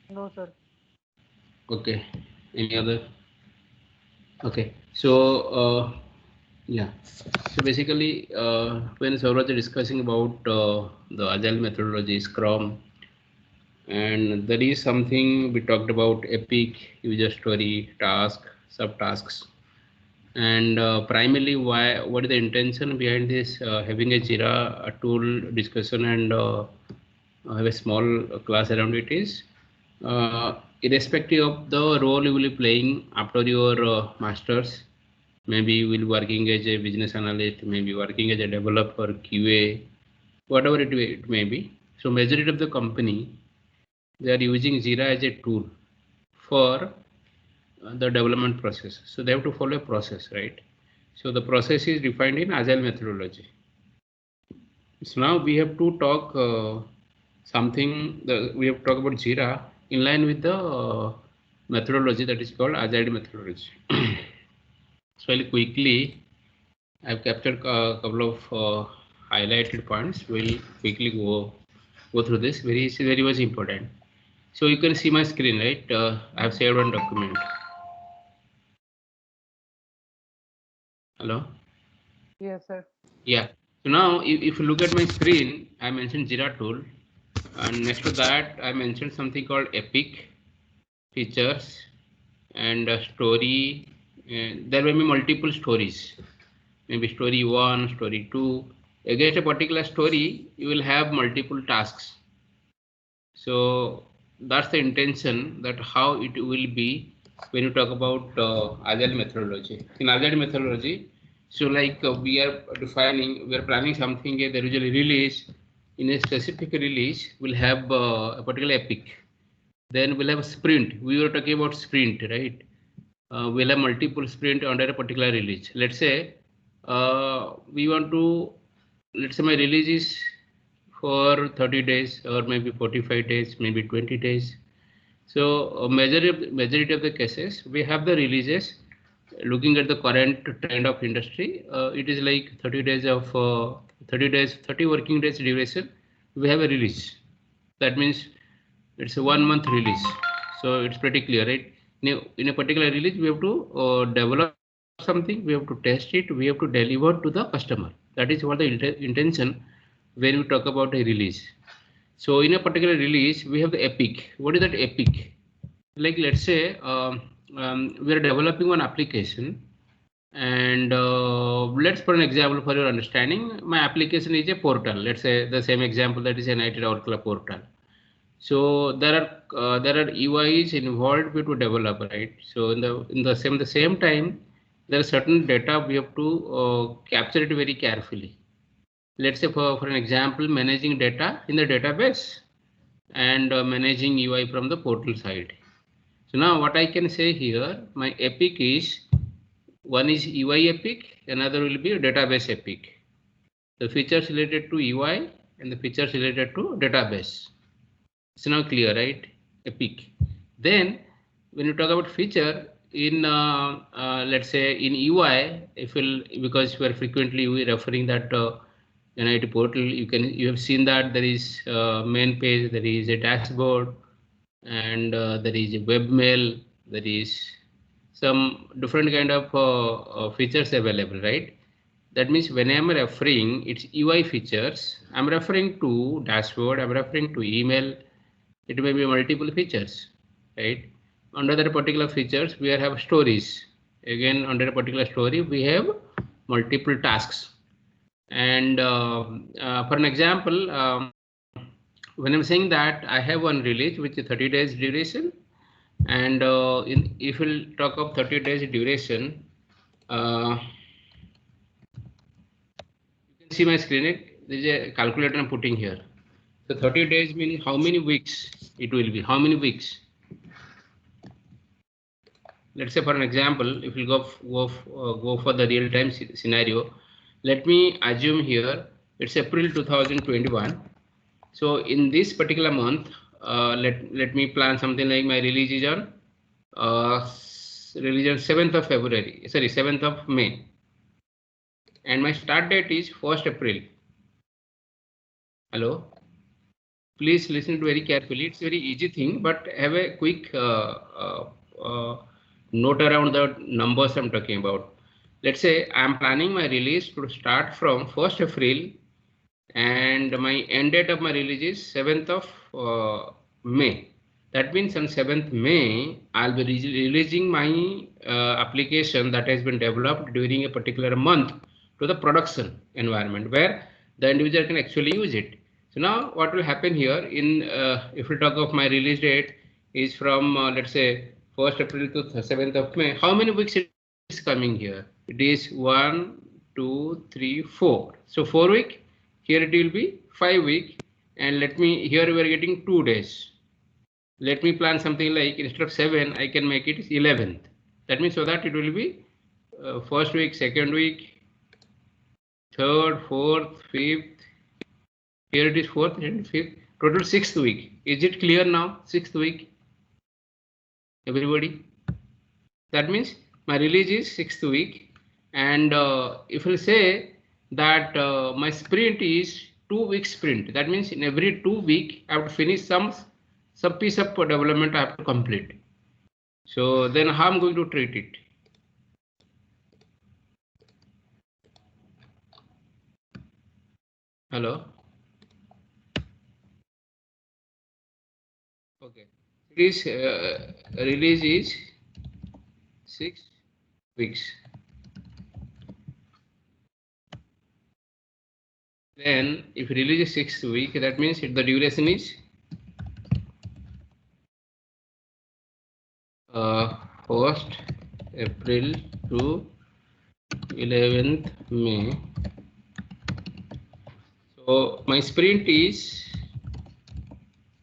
No, sir. Okay. Any other? Okay. So yeah. So basically, when Saurabh is discussing about the agile methodology, Scrum, and there is something we talked about: epic, user story, task, subtasks, and primarily why, what is the intention behind this having a Jira a tool discussion and have a small class around it is irrespective of the role you will be playing after your masters. Maybe you will be working as a business analyst, maybe working as a developer, QA, whatever it may be. So majority of the company, they are using Jira as a tool for the development process. So they have to follow a process, right? So the process is defined in agile methodology. So now we have to talk something. We have to talk about Jira in line with the methodology that is called agile methodology. So I'll quickly, I've captured a couple of highlighted points. We'll quickly go through this. Very much important. So you can see my screen, right? I have saved one document. Hello. Yes, sir. Yeah. So now if you look at my screen, I mentioned Jira tool, and next to that I mentioned something called Epic features and a story. There may be multiple stories, maybe story one, story two. Against a particular story, you will have multiple tasks. So that's the intention, that how it will be when you talk about agile methodology. In agile methodology, so like we are defining, we are planning something. There is a release. In a specific release, we'll have a particular epic. Then we'll have a sprint. We were talking about sprint, right? We'll have multiple sprint under a particular release. Let's say we want to, let's say my release is for 30 days or maybe 45 days, maybe 20 days. So majority of the cases, we have the releases looking at the current trend of industry. It is like 30 days of 30 days, 30 working days duration. We have a release. That means it's a 1 month release. So it's pretty clear, right? In a particular release, we have to develop something, we have to test it, we have to deliver to the customer. That is what the intention when we talk about a release. So in a particular release, we have the epic. What is that epic? Like let's say we are developing one application, and let's put an example for your understanding. My application is a portal. Let's say the same example, that is an IT Oracle portal. So there are UIs involved with to develop, right? So the same time, there are certain data we have to capture it very carefully. Let's say for an example, managing data in the database and managing UI from the portal side. So now what I can say here, my epic is, one is UI epic, another will be a database epic. The features related to UI and the features related to database. It's now clear, right? Epic. Then when you talk about feature in let's say in UI, if we'll, because we are frequently we referring that NIT portal, you have seen that there is main page, there is a dashboard, and there is a webmail, there is some different kind of features available, right? That means when I'm referring its UI features, I'm referring to dashboard, I'm referring to email. It may be multiple features, right? Under that particular features, we have stories. Again, under a particular story, we have multiple tasks. And for an example, when I'm saying that I have one release which is 30 days duration, and if we'll talk of 30 days duration, you can see my screen. There is a calculator I'm putting here. So 30 days means how many weeks it will be? How many weeks? Let's say for an example, if we go for the real time scenario, let me assume here it's April 2021. So in this particular month, let me plan something like my release is on uh, release on 7th of February, sorry, 7th of May, and my start date is 1st April. Hello. please listen to very carefully. It's very easy thing, but have a quick note around the numbers I'm talking about. Let's say I'm planning my release to start from 1st April, and my end date of my release is 7th of May. That means on 7th May, I'll be releasing my application that has been developed during a particular month to the production environment where the individual can actually use it. So now what will happen here in, if we talk of my release date is from, let's say 1st April to 7th of May, how many weeks it is coming here? It is 1, 2, 3, 4. So 4 week, here it will be 5 week, and let me, here we are getting 2 days. Let me plan something like instead of 7, I can make it 11th. That means so that it will be first week, second week, third, fourth, fifth. Here it is fourth and fifth. Total 6th week. Is it clear now? 6th week. Everybody. That means my release is 6th week, and if we say that my sprint is 2 week sprint, that means in every 2 week I have to finish some piece of development I have to complete. So then how I'm going to treat it? Hello. Okay. This release is 6 weeks. Then if release is 6th week, that means the duration is 1st April to 11th May. So my sprint is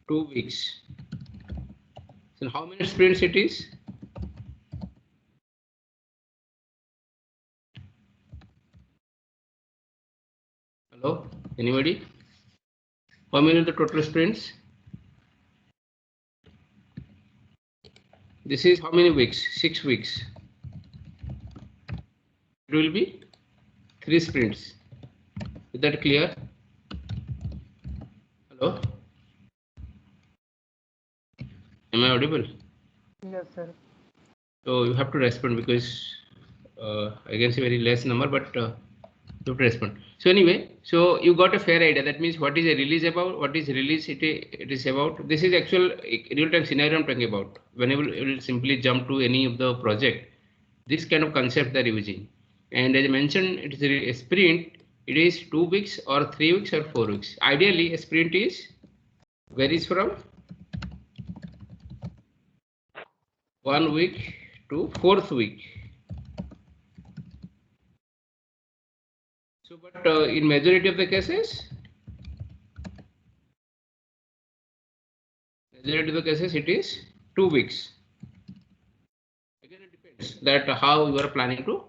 2 weeks. So how many sprints it is? Hello, anybody? How many are the total sprints? This is how many weeks? 6 weeks. It will be 3 sprints. Is that clear? Hello? Am I audible? Yes, sir. So you have to respond because I can see very less number, but you have to respond. So anyway, so you got a fair idea. That means what is a release about? What is release it is about? This is actual real-time scenario I'm talking about. Whenever you will simply jump to any of the project, this kind of concept they're using. And as I mentioned, it is a sprint. It is 2 weeks or 3 weeks or 4 weeks. Ideally, a sprint is varies from 1 week to 4th week. So, but in majority of the cases, it is 2 weeks. Again, it depends that how you are planning to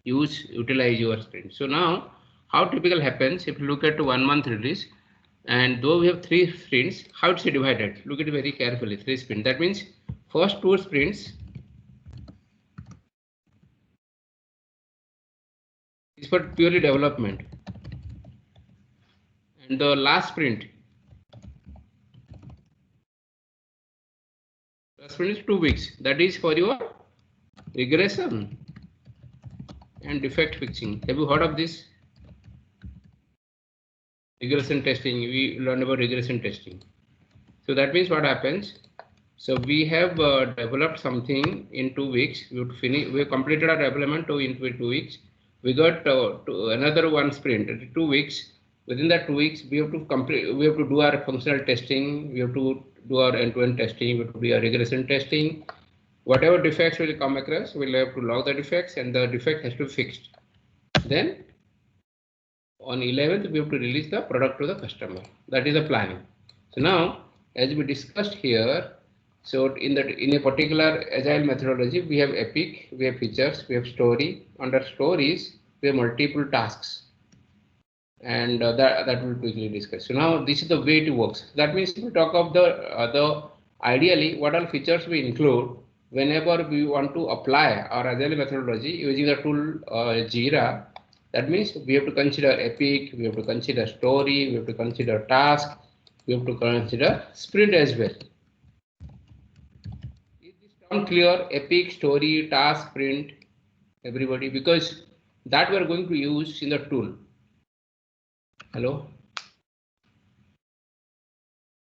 utilize your sprint. So now, how typical happens if you look at 1 month release, and though we have 3 sprints, how it's divided? Look at it very carefully. 3 sprints. That means first 2 sprints is for purely development, and the last sprint is 2 weeks. That is for your regression and defect fixing. Have you heard of this? Regression testing. We learned about regression testing. So that means what happens? So we have developed something in 2 weeks. We have finished. We have completed our development in 2 weeks. We got another 1 sprint, 2 weeks. Within that 2 weeks, we have to complete. We have to do our functional testing. We have to do our end-to-end testing. We have to do our regression testing. Whatever defects will come across, we'll have to log the defects, and the defect has to be fixed. Then on 11th, we have to release the product to the customer. That is the planning. So now, as we discussed here, so in a particular agile methodology, we have epic, we have features, we have story. Under stories, we have multiple tasks, and that will quickly discuss. So now this is the way it works. That means if we talk of the ideally what all features we include whenever we want to apply our agile methodology using the tool Jira. That means we have to consider epic, we have to consider story, we have to consider task, we have to consider sprint as well. Is this term clear? Epic, story, task, sprint, everybody, because that we are going to use in the tool. Hello?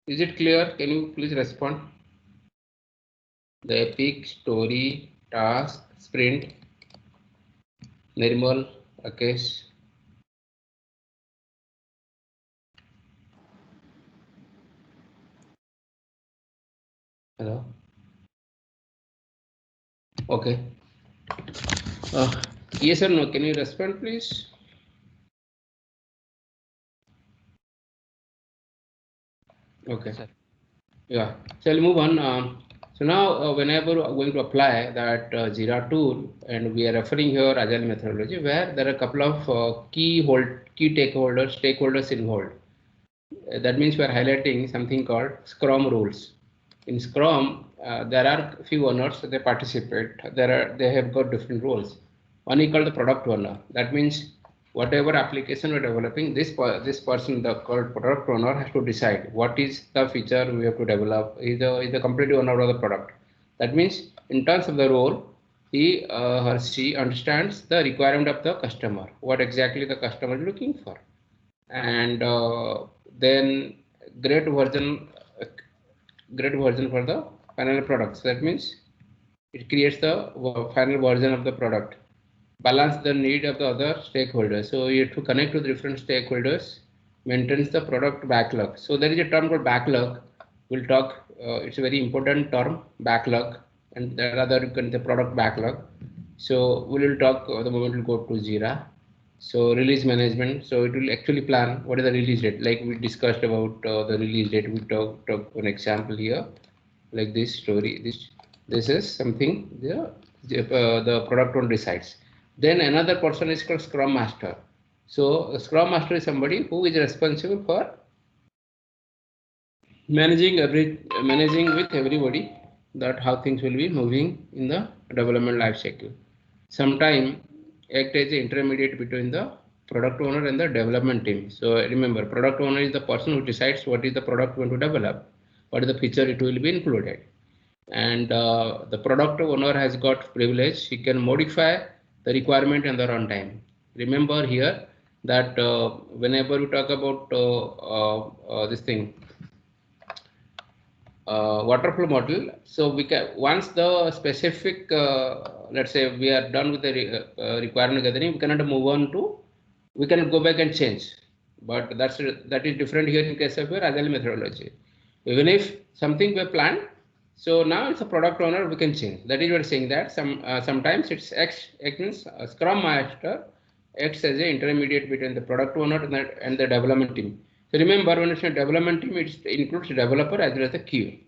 Is it clear? Can you please respond? The epic, story, task, sprint, Nirmal, Rakesh. Hello? Okay. Yes or no? Can you respond, please? Okay. Sir. Yeah. So I'll move on. So now, whenever we're going to apply that Jira tool, and we are referring here Agile methodology, where there are a couple of key stakeholders involved. That means we are highlighting something called Scrum rules. In Scrum, there are few owners, they participate. They have got different roles. One is called the product owner. That means whatever application we're developing, this person, the called product owner, has to decide what is the feature we have to develop. Is the complete owner of the product. That means in terms of the role, he or she understands the requirement of the customer, what exactly the customer is looking for, and then great version great version for the final products. That means it creates the final version of the product, balance the need of the other stakeholders. So you have to connect with different stakeholders, maintains the product backlog. So there is a term called backlog. We'll talk. It's a very important term, backlog, and there are other the product backlog. So we will talk the moment we go to Jira. So release management. So it will actually plan what is the release date. Like we discussed about the release date. We talk an example here, like this story. This is something the product owner decides. Then another person is called Scrum Master. So a Scrum Master is somebody who is responsible for managing with everybody that how things will be moving in the development life cycle. Sometime act as an intermediate between the product owner and the development team. So remember, product owner is the person who decides what is the product going to develop, what is the feature it will be included, and the product owner has got privilege. He can modify the requirement and the runtime. Remember here that whenever we talk about this thing, waterfall model, so we can, once the specific let's say we are done with the requirement gathering, we cannot move on to, we cannot go back and change. But that is different here in case of your Agile methodology. Even if something we planned, so now it's a product owner, we can change. That is what saying that sometimes it's means Scrum Master acts as an intermediate between the product owner and the development team. So remember, when it's a development team, it includes developer as well as the QA.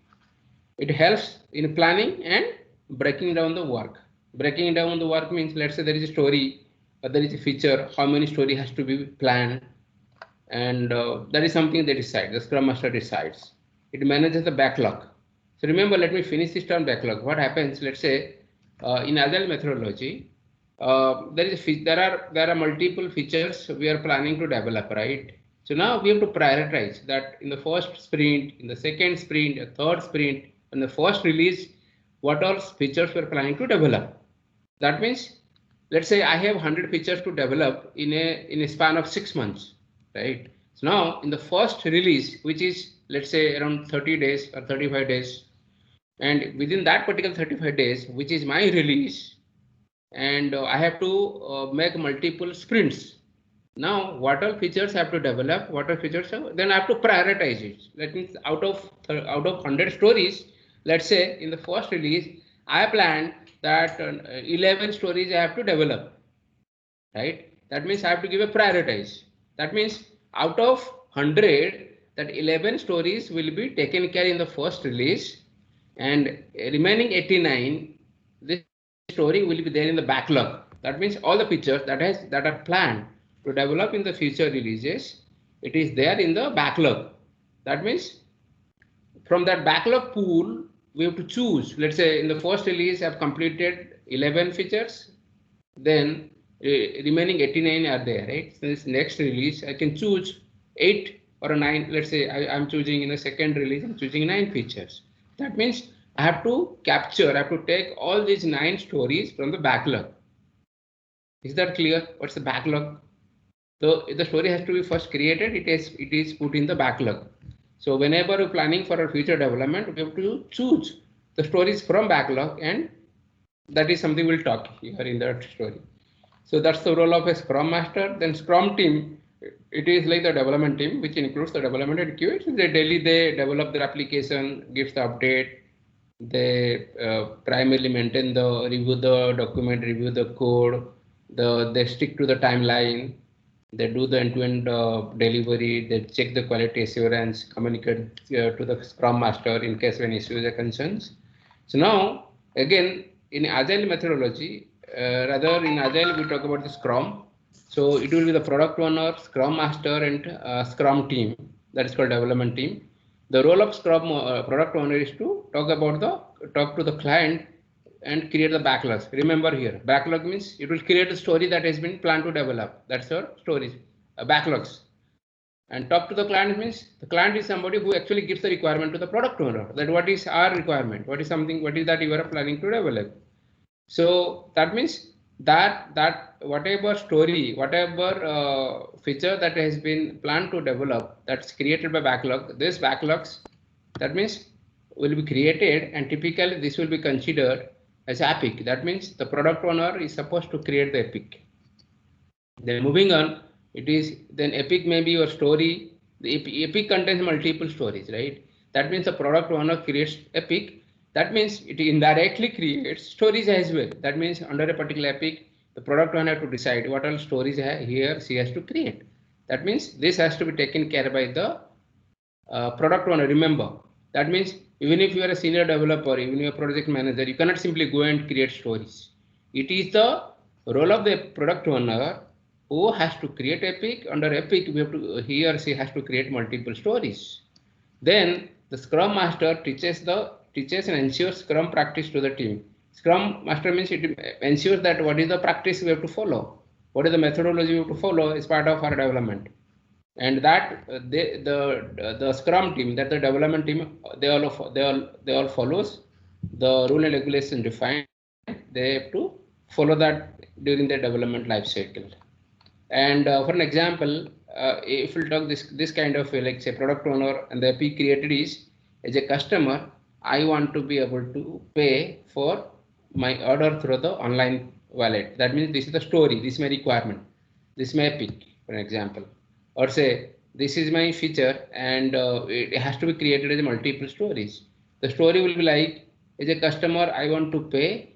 It helps in planning and breaking down the work. Breaking down the work means, let's say there is a story, or there is a feature, how many story has to be planned, and that is something they decide. The Scrum Master decides. It manages the backlog. So remember, let me finish this term backlog. What happens? Let's say in Agile methodology, there are multiple features we are planning to develop, right? So now we have to prioritize that in the first sprint, in the second sprint, a third sprint, in the first release, what all features we are planning to develop. That means, let's say I have 100 features to develop in a span of 6 months, right? So now in the first release, which is let's say around 30 days or 35 days, and within that particular 35 days, which is my release, and I have to make multiple sprints. Now, what all features I have to develop, what all features, then I have to prioritize it. That means out of 100 stories, let's say in the first release, I planned that 11 stories I have to develop, right? That means I have to give a prioritize. That means out of 100, that 11 stories will be taken care in the first release, and remaining 89, this story will be there in the backlog. That means all the features that are planned to develop in the future releases, it is there in the backlog. That means from that backlog pool, we have to choose. Let's say in the first release, I've completed 11 features, then remaining 89 are there, right? So this next release, I can choose 8 or a 9, let's say I'm choosing in a second release, I'm choosing 9 features. That means I have to capture, I have to take all these 9 stories from the backlog. Is that clear? What's the backlog? So the story has to be first created, it is put in the backlog. So whenever you're planning for a future development, we have to choose the stories from backlog, and that is something we'll talk here in that story. So that's the role of a Scrum Master. Then Scrum team, it is like the development team, which includes the development and QA. So they develop their application, gives the update. They primarily maintain review the document, review the code. They stick to the timeline. They do the end-to-end delivery. They check the quality assurance, communicate to the Scrum Master in case of any issues or concerns. So now, again, in Agile methodology, rather in Agile, we talk about the Scrum. So it will be the product owner, Scrum Master, and Scrum team. That is called development team. The role of Scrum product owner is to talk to the client and create the backlogs. Remember here, backlog means it will create a story that has been planned to develop. That's your stories, backlogs. And talk to the client means the client is somebody who actually gives the requirement to the product owner. That what is our requirement? What is that you are planning to develop? So that means that whatever story, whatever feature that has been planned to develop, that's created by backlog. This backlogs, that means will be created, and typically this will be considered as epic. That means the product owner is supposed to create the epic. Then moving on, it is then epic may be your story. The epic contains multiple stories, right? That means the product owner creates epic. That means it indirectly creates stories as well. That means under a particular epic, the product owner has to decide what all stories he or she has to create. That means this has to be taken care by the product owner. Remember, that means even if you are a senior developer, even you are a project manager, you cannot simply go and create stories. It is the role of the product owner who has to create epic. Under epic, we have to he or she has to create multiple stories. Then the Scrum Master teaches and ensures Scrum practice to the team. Scrum Master means it ensures that what is the practice we have to follow, what is the methodology we have to follow as part of our development, and that the Scrum team, that the development team, they all follows the rule and regulation defined. They have to follow that during the development life cycle. And for an example, if we talk this kind of like say product owner, and the epic created is, as a customer, I want to be able to pay for my order through the online wallet. That means this is the story, this is my requirement, this is my epic, for an example. Or say this is my feature, and it has to be created as multiple stories. The story will be like, as a customer, I want to pay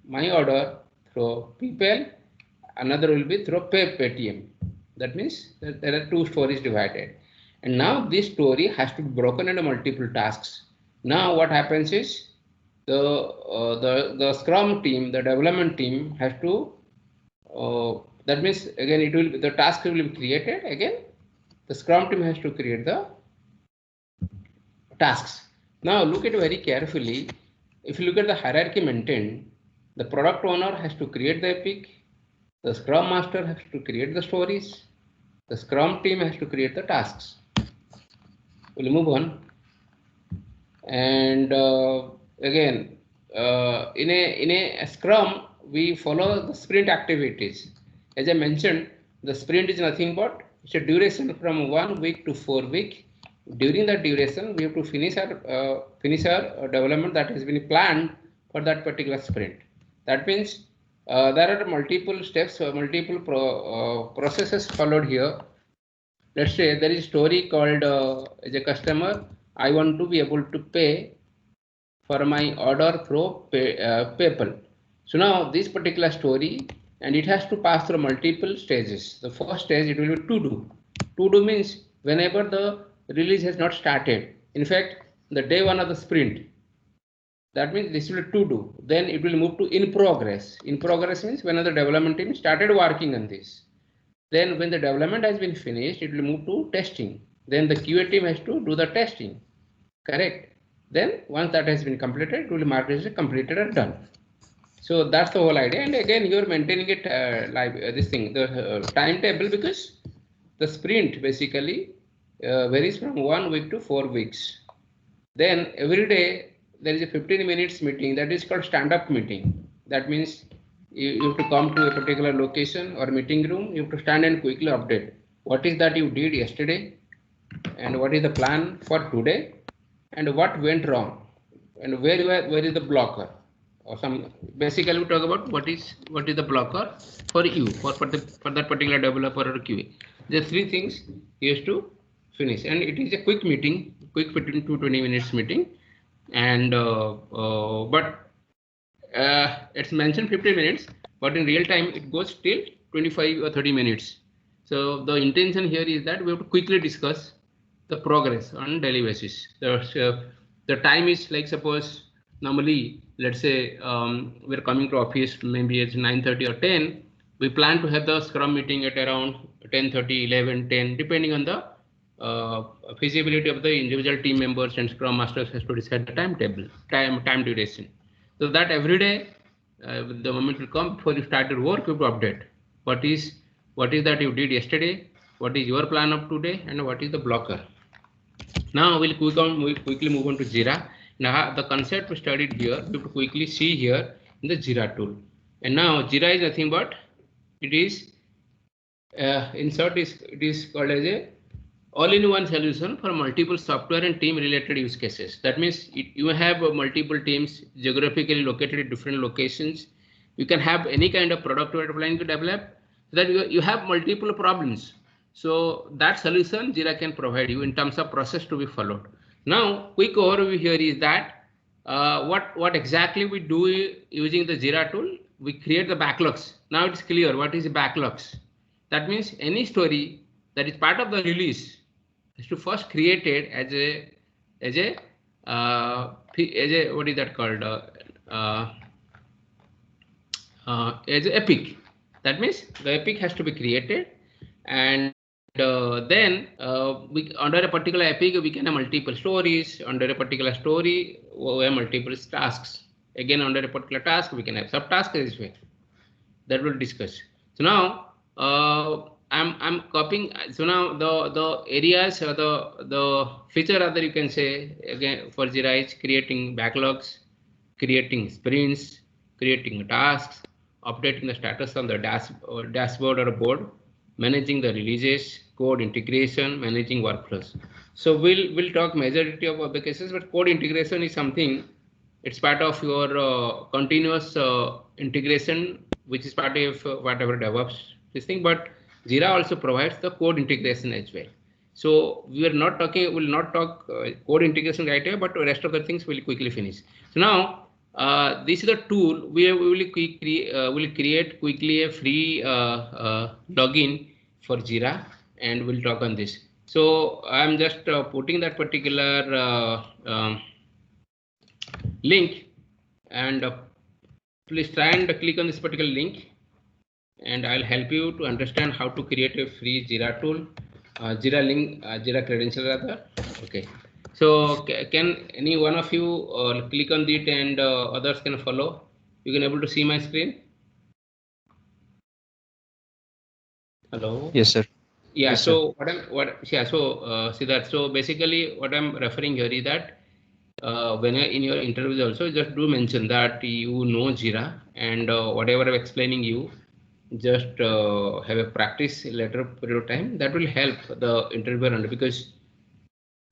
my order through PayPal, another will be through Paytm. That means that there are two stories divided. And now this story has to be broken into multiple tasks. Now what happens is the Scrum team, the development team has to, that means again it will the task will be created again. The Scrum team has to create the tasks. Now look at it very carefully. If you look at the hierarchy maintained, the product owner has to create the epic, the Scrum Master has to create the stories, the Scrum team has to create the tasks. We'll move on. And again, in a Scrum, we follow the sprint activities. As I mentioned, the sprint is nothing but it's a duration from 1 week to 4 weeks. During that duration, we have to finish our development that has been planned for that particular sprint. That means there are multiple steps, multiple processes followed here. Let's say there is a story called as a customer, I want to be able to pay for my order through PayPal. So now this particular story, and it has to pass through multiple stages. The first stage, it will be to do. To do means whenever the release has not started. In fact, the day one of the sprint, that means this will to do. Then it will move to in progress. In progress means when the development team started working on this. Then when the development has been finished, it will move to testing. Then the QA team has to do the testing. Correct. Then once that has been completed, it will mark as completed or done. So that's the whole idea. And again, you are maintaining it like this thing, the timetable, because the sprint basically varies from 1 week to 4 weeks. Then every day there is a 15 minutes meeting that is called stand-up meeting. That means you have to come to a particular location or meeting room. You have to stand and quickly update what is that you did yesterday and what is the plan for today and what went wrong and where is the blocker or some. Basically we talk about what is the blocker for you for that particular developer or QA. The three things you have to finish, and it is a quick meeting, quick 15 to 20 minutes meeting, and but it's mentioned 15 minutes, but in real time it goes till 25 or 30 minutes. So the intention here is that we have to quickly discuss the progress on daily basis. The time is like, suppose normally, let's say we're coming to office maybe it's 9:30 or 10. We plan to have the scrum meeting at around 10:30, 11, 10, depending on the feasibility of the individual team members, and scrum masters has to decide the timetable, time duration. So that every day, the moment will come before you start your work, you have to update what is that you did yesterday, what is your plan of today, and what is the blocker. Now we'll quickly move on to Jira. Now the concept we studied here, we have to quickly see here in the Jira tool. And now Jira is nothing but it is it is called as a all-in-one solution for multiple software and team related use cases. That means you have multiple teams geographically located at different locations. You can have any kind of product you are planning to develop, so that you have multiple problems. So that solution Jira can provide you in terms of process to be followed. Now, quick overview here is that what exactly we do using the Jira tool. We create the backlogs. Now it's clear what is backlogs. That means any story that is part of the release is to first created as a what is that called as a epic. That means the epic has to be created, and then we under a particular epic we can have multiple stories. Under a particular story we have multiple tasks. Again, under a particular task we can have subtasks this way. That we'll discuss. So now I'm copying. So now the areas or the feature other you can say again for Jira is creating backlogs, creating sprints, creating tasks, updating the status on the dashboard or board, managing the releases, code integration, managing workflows. So we'll talk majority of the cases, but code integration is something. It's part of your continuous integration, which is part of whatever DevOps this thing. But Jira also provides the code integration as well. So we'll not talk code integration right here, but the rest of the things we'll quickly finish. So now this is the tool we will create quickly a free login for Jira, and we'll talk on this. So I'm just putting that particular link, and please try and click on this particular link, and I'll help you to understand how to create a free Jira tool, Jira link, Jira credential rather. Okay, so can any one of you click on it, and others can follow? You can able to see my screen. Hello. Yes, sir. Yeah. Yes, So sir. see that. So basically, what I'm referring here is that when in your interviews also just do mention that you know Jira, and whatever I'm explaining you, just have a practice later period of time. That will help the interviewer, because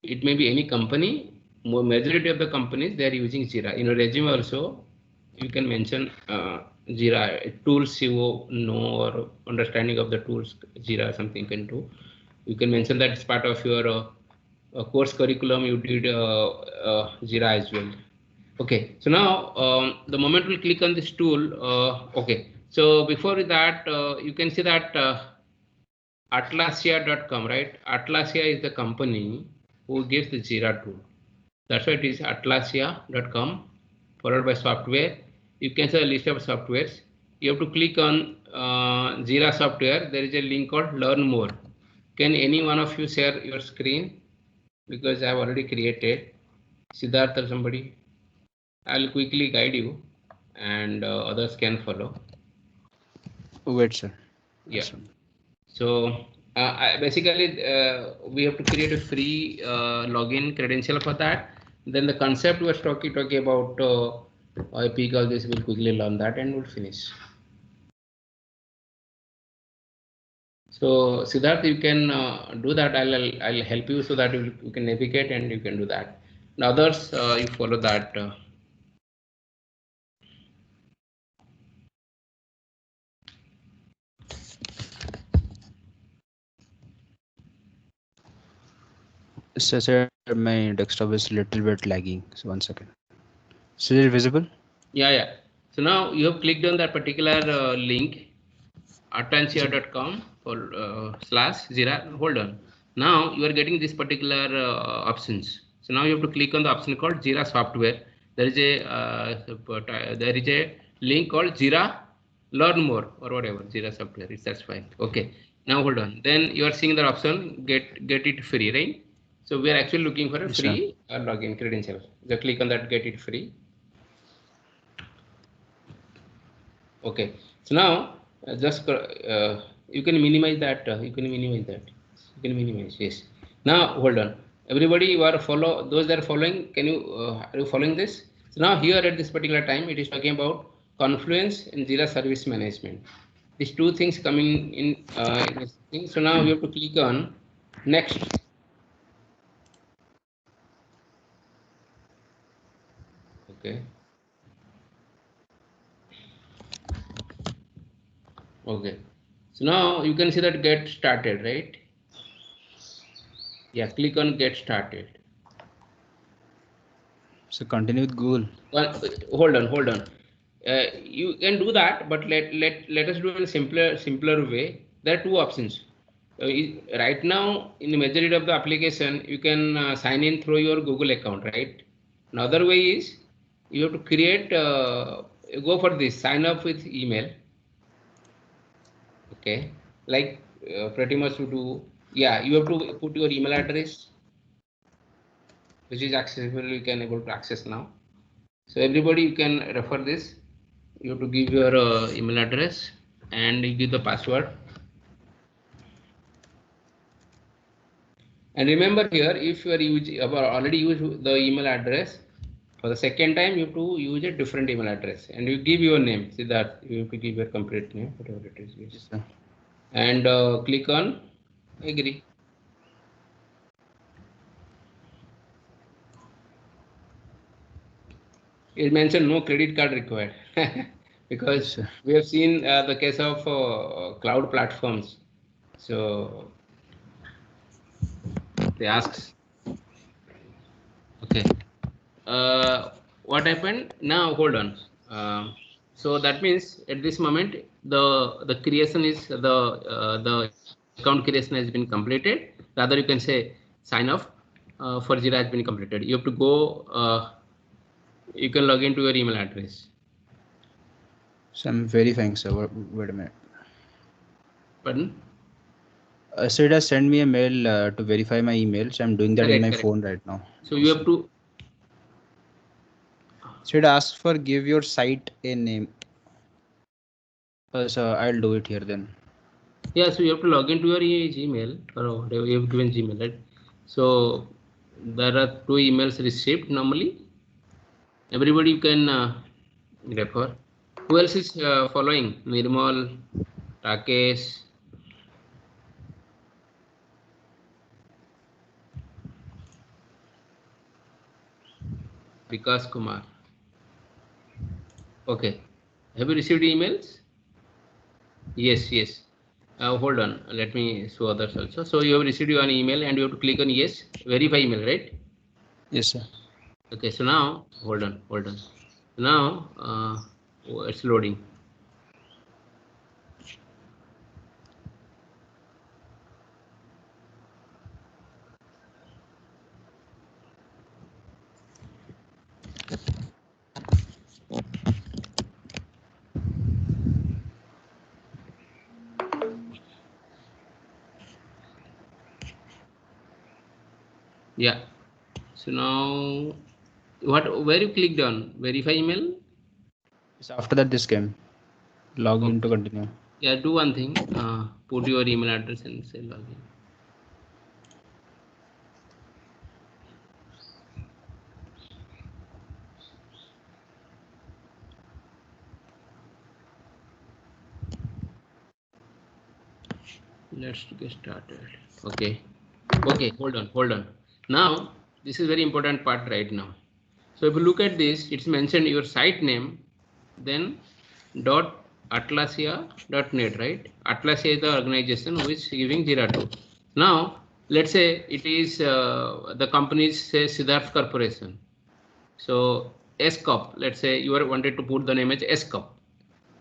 it may be any company. Majority of the companies they are using Jira. In your resume also you can mention Jira tools you know, or understanding of the tools Jira something you can do. You can mention that it's part of your course curriculum you did Jira as well. Okay, so now the moment we'll click on this tool, okay, so before that you can see that Atlassian.com, right? Atlassian is the company who gives the Jira tool. That's why it is Atlassian.com followed by software. You can see a list of softwares. You have to click on Jira software. There is a link called Learn More. Can any one of you share your screen? Because I have already created. Siddharth or somebody. I'll quickly guide you, and others can follow. Wait, sir. Yeah. So Basically, we have to create a free login credential for that. Then the concept we were talking about Epic, all this, we'll quickly learn that and we'll finish. So Siddharth, you can do that. I'll help you so that you can navigate and you can do that. The others, you follow that. Sir, my desktop is a little bit lagging. So 1 second. So is it visible? Yeah. So now you have clicked on that particular link, artandshare.com for /Jira. Hold on. Now you are getting this particular options. So now you have to click on the option called Jira software. There is a link called Jira Learn More or whatever, Jira software. That's fine. Okay. Now hold on. Then you are seeing the option get it free, right? So we are actually looking for a Yes, free login credential. Just click on that, get it free. Okay, so now just you can minimize that. You can minimize. Yes. Now hold on. Everybody, you are follow. Those that are following, can you are you following this? So now here at this particular time, it is talking about Confluence and Jira Service Management. These two things coming in this thing. So now you have to click on next. Okay. Okay. So now you can see that get started, right? Yeah, click on get started. So continue with Google. Well, hold on. You can do that, but let us do it in a simpler way. There are two options. Right now, in the majority of the application, you can sign in through your Google account, right? Another way is you have to create, go for this, sign up with email. Okay, like pretty much to do. Yeah, you have to put your email address, which is accessible. You can able to access now. So everybody, you can refer this. You have to give your email address and you give the password. And remember here, if you are already used the email address, for the second time you have to use a different email address and you give your name. See that you have to give your complete name, whatever it is. Yes. Yes, And click on agree. It mentioned no credit card required because yes, we have seen the case of cloud platforms. So they asks, okay, what happened now? Hold on. So that means at this moment the creation is the account creation has been completed. Rather, you can say sign off for Jira has been completed. You have to go. You can log into your email address. So I'm verifying, sir. Wait a minute. Pardon? So it has sent me a mail to verify my email. So I'm doing that in my Correct. phone right now. So you have to. So it asks for give your site a name. So I'll do it here then. Yeah, so you have to log into your Gmail or whatever you have given Gmail, right? So there are two emails received normally. Everybody you can refer. Who else is following? Nirmal, Rakesh. Vikas Kumar. Okay. Have you received emails? Yes. Hold on. Let me show others also. So you have received an email and you have to click on yes. Verify email, right? Yes, sir. Okay. So now, hold on. Now it's loading. Yeah. So now, where you clicked on? Verify email? So after that, this came. Log in to Okay. continue. Yeah, do one thing. Put your email address and say login. Let's get started. Okay. Okay, hold on. Now, this is very important part right now. So if you look at this, it's mentioned your site name, then .atlasia.net, right? Atlasia is the organization which is giving Jira to. Now, let's say it is the company say Siddharth Corporation. So S Corp, let's say you are wanted to put the name as S Corp.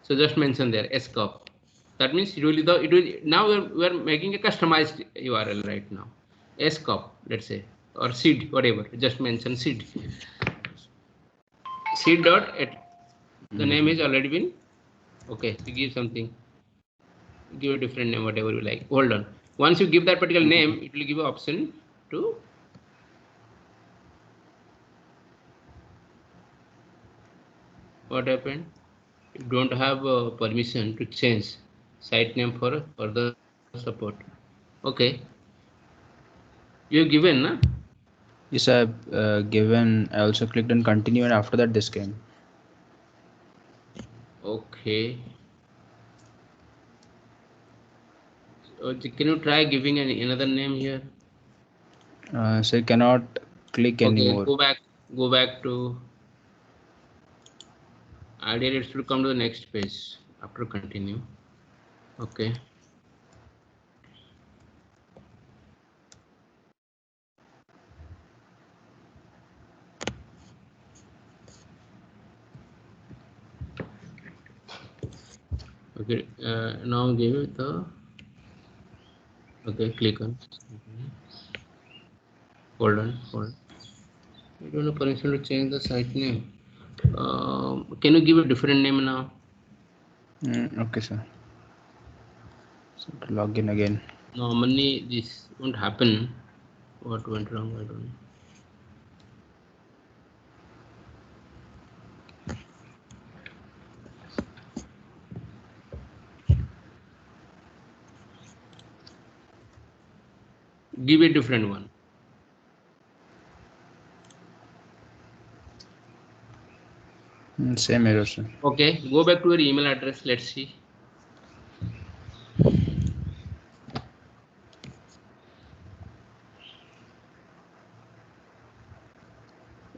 So just mention there S Corp. That means it will now we are making a customized URL right now. S Corp, let's say, or seed, whatever. Just mention seed. Seed dot at the name is already been okay. You give something, give a different name, whatever you like. Hold on. Once you give that particular name, it will give you option to what happened. You don't have permission to change site name for further support. Okay. You given, na? Yes, I've given. I also clicked on continue, and after that, this came. Okay. So can you try giving another name here? So you cannot click anymore. Okay, go back to ideally it should come to the next page after continue. Okay. Okay, now give it the okay, click on. Hold on. You don't have permission to change the site name. Can you give a different name now? Okay, sir. So to log in again. Normally this won't happen. What went wrong? I don't know. Give a different one. Same error, sir. Okay, go back to your email address. Let's see.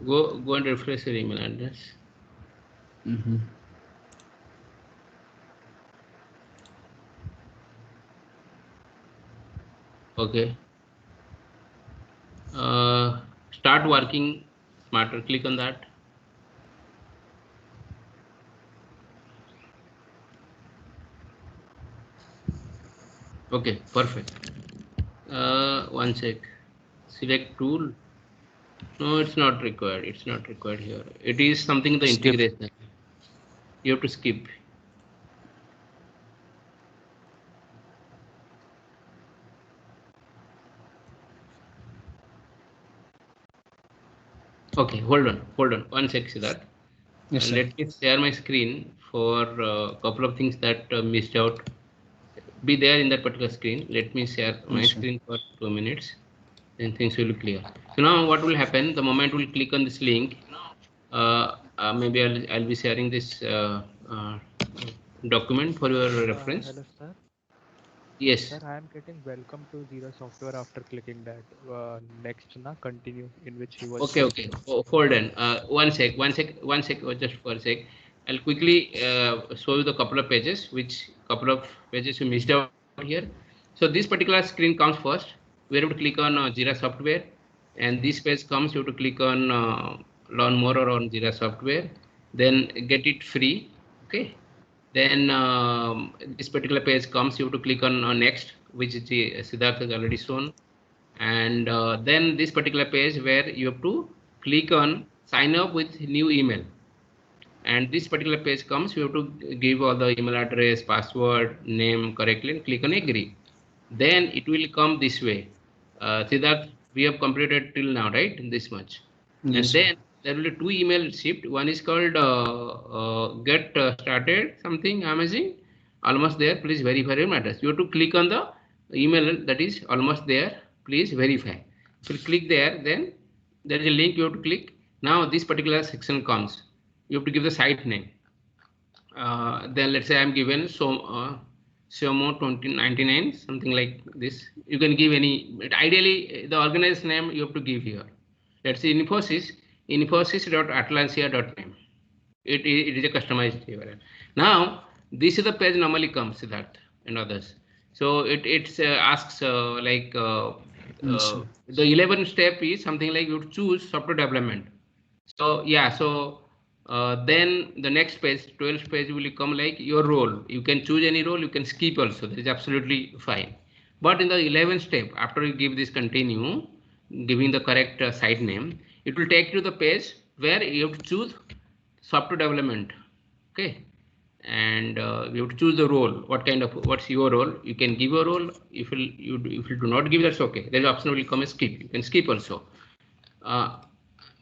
Go and refresh your email address. Okay. Start working smarter. Click on that. Okay, perfect. One sec. Select tool. No, it's not required. It's not required here. It is something the Skip. integration. You have to skip. Okay, hold on. One sec, Siddharth. Yes, sir. Let me share my screen for a couple of things that missed out. Be there in that particular screen. Let me share my screen for 2 minutes. Then things will be clear. So now what will happen? The moment we'll click on this link, maybe I'll be sharing this document for your reference. Hello, sir. Yes. Sir, I am getting welcome to Jira software after clicking that next na continue in which he was. Okay. Hold on. One sec. Just for a sec. I'll quickly show you the couple of pages, you missed out here. So this particular screen comes first. We have to click on Jira software, and this page comes. You have to click on learn more or on Jira software. Then get it free. Okay. Then this particular page comes. You have to click on next, which Siddharth has already shown. And then this particular page where you have to click on sign up with new email, and this particular page comes. You have to give all the email address, password, name correctly, and click on agree. Then it will come this way. See that we have completed till now, right? This much. Yes, and then there will be two email shipped. One is called get started something amazing, almost there, please verify your address. You have to click on the email that is almost there, please verify. So click there, then there is a link you have to click. Now this particular section comes. You have to give the site name. Then let's say I'm given Somo 2099, something like this. You can give any, ideally the organized name you have to give here. Let's say Infosys, infosys.atlassian.name. It is a customized URL. Now this is the page normally comes with that and others. So it asks the 11th step is something like you choose software development. So yeah, so then the next page, 12th page will come like your role. You can choose any role, you can skip also, that is absolutely fine. But in the 11th step, after you give this continue, giving the correct site name, it will take you to the page where you have to choose software development. Okay, and you have to choose the role. What's your role? You can give a role. If you do not give, that's okay. There's option will come a skip. You can skip also.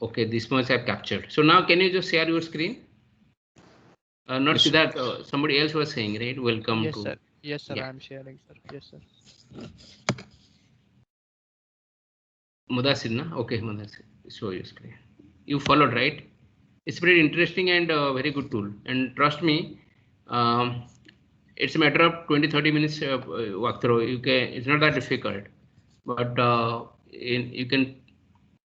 Okay, this much I've captured. So now can you just share your screen? Not Yes, see that somebody else was saying, right? Welcome Yes, to. sir. Yes, sir. Yeah. I'm sharing, sir. Yes, sir. Mudasir, na? Okay, Mudasir, show your screen. You followed, right? It's pretty interesting and very good tool. And trust me, it's a matter of 20-30 minutes walkthrough. It's not that difficult, but you can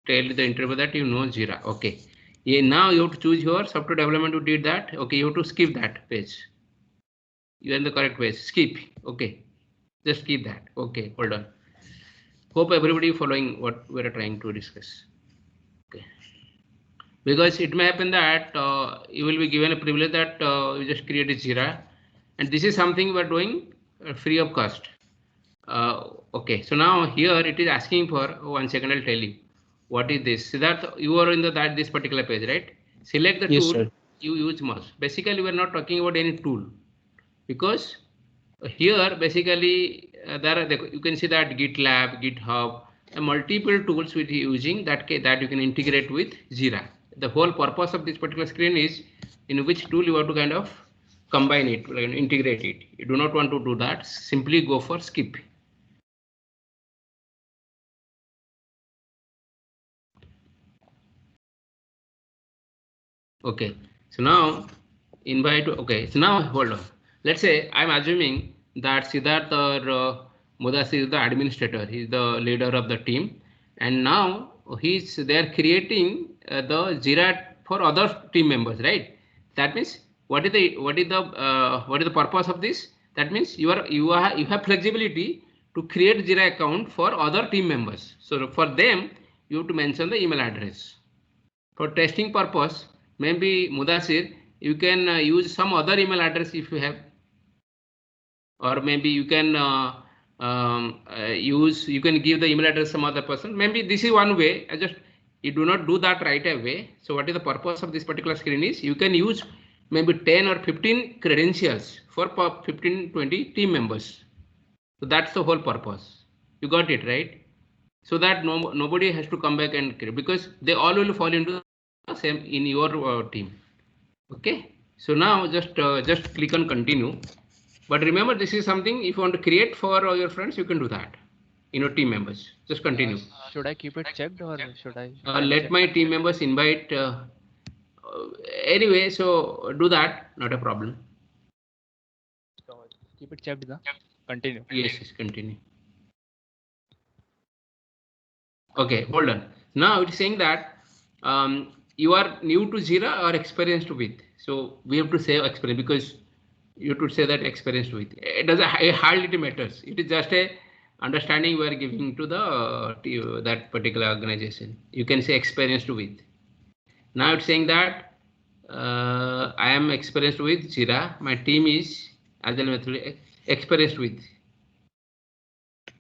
tell the interview that you know Jira. Okay. Yeah, now you have to choose your software development. You did that. Okay, you have to skip that page. You are in the correct page. Skip. Okay. Just skip that. Okay, hold on. Hope everybody following what we are trying to discuss. Okay. Because it may happen that you will be given a privilege that you just create a Jira, and this is something we are doing free of cost. Okay, so now here it is asking for 1 second. I'll tell you what is this. Siddharth, you are in this particular page, right? Select the yes, tool sir. you use most. Basically, we are not talking about any tool, because here basically you can see that GitLab, GitHub, multiple tools with using that you can integrate with Jira. The whole purpose of this particular screen is in which tool you have to kind of combine it, like integrate it. You do not want to do that. Simply go for skip. Okay, so now invite. Okay, so now hold on. Let's say I'm assuming that Siddharth or Mudasir is the administrator. He's the leader of the team, and now they're creating the Jira for other team members, right? That means what is the purpose of this? That means you have flexibility to create Jira account for other team members. So for them, you have to mention the email address. For testing purpose, maybe Mudasir, you can use some other email address if you have, or maybe you can you can give the email address some other person. Maybe this is one way. You do not do that right away. So what is the purpose of this particular screen is you can use maybe 10 or 15 credentials for 15-20 team members. So that's the whole purpose. You got it, right? So that nobody has to come back and create, because they all will fall into the same in your team. Okay, so now just click on continue. But remember, this is something if you want to create for your friends, you can do that in your team members. Just continue. Should I keep it checked or should I? Let my team members invite. Anyway, so do that. Not a problem. Keep it checked, na? Continue. Yes, continue. Okay, hold on. Now it's saying that you are new to Jira or experienced with. So we have to say experience, because you have to say that experienced with. It doesn't hardly matters. It is just a understanding we are giving to the that particular organization. You can say experienced with. Now it's saying that I am experienced with Jira. My team is Agile method experienced with.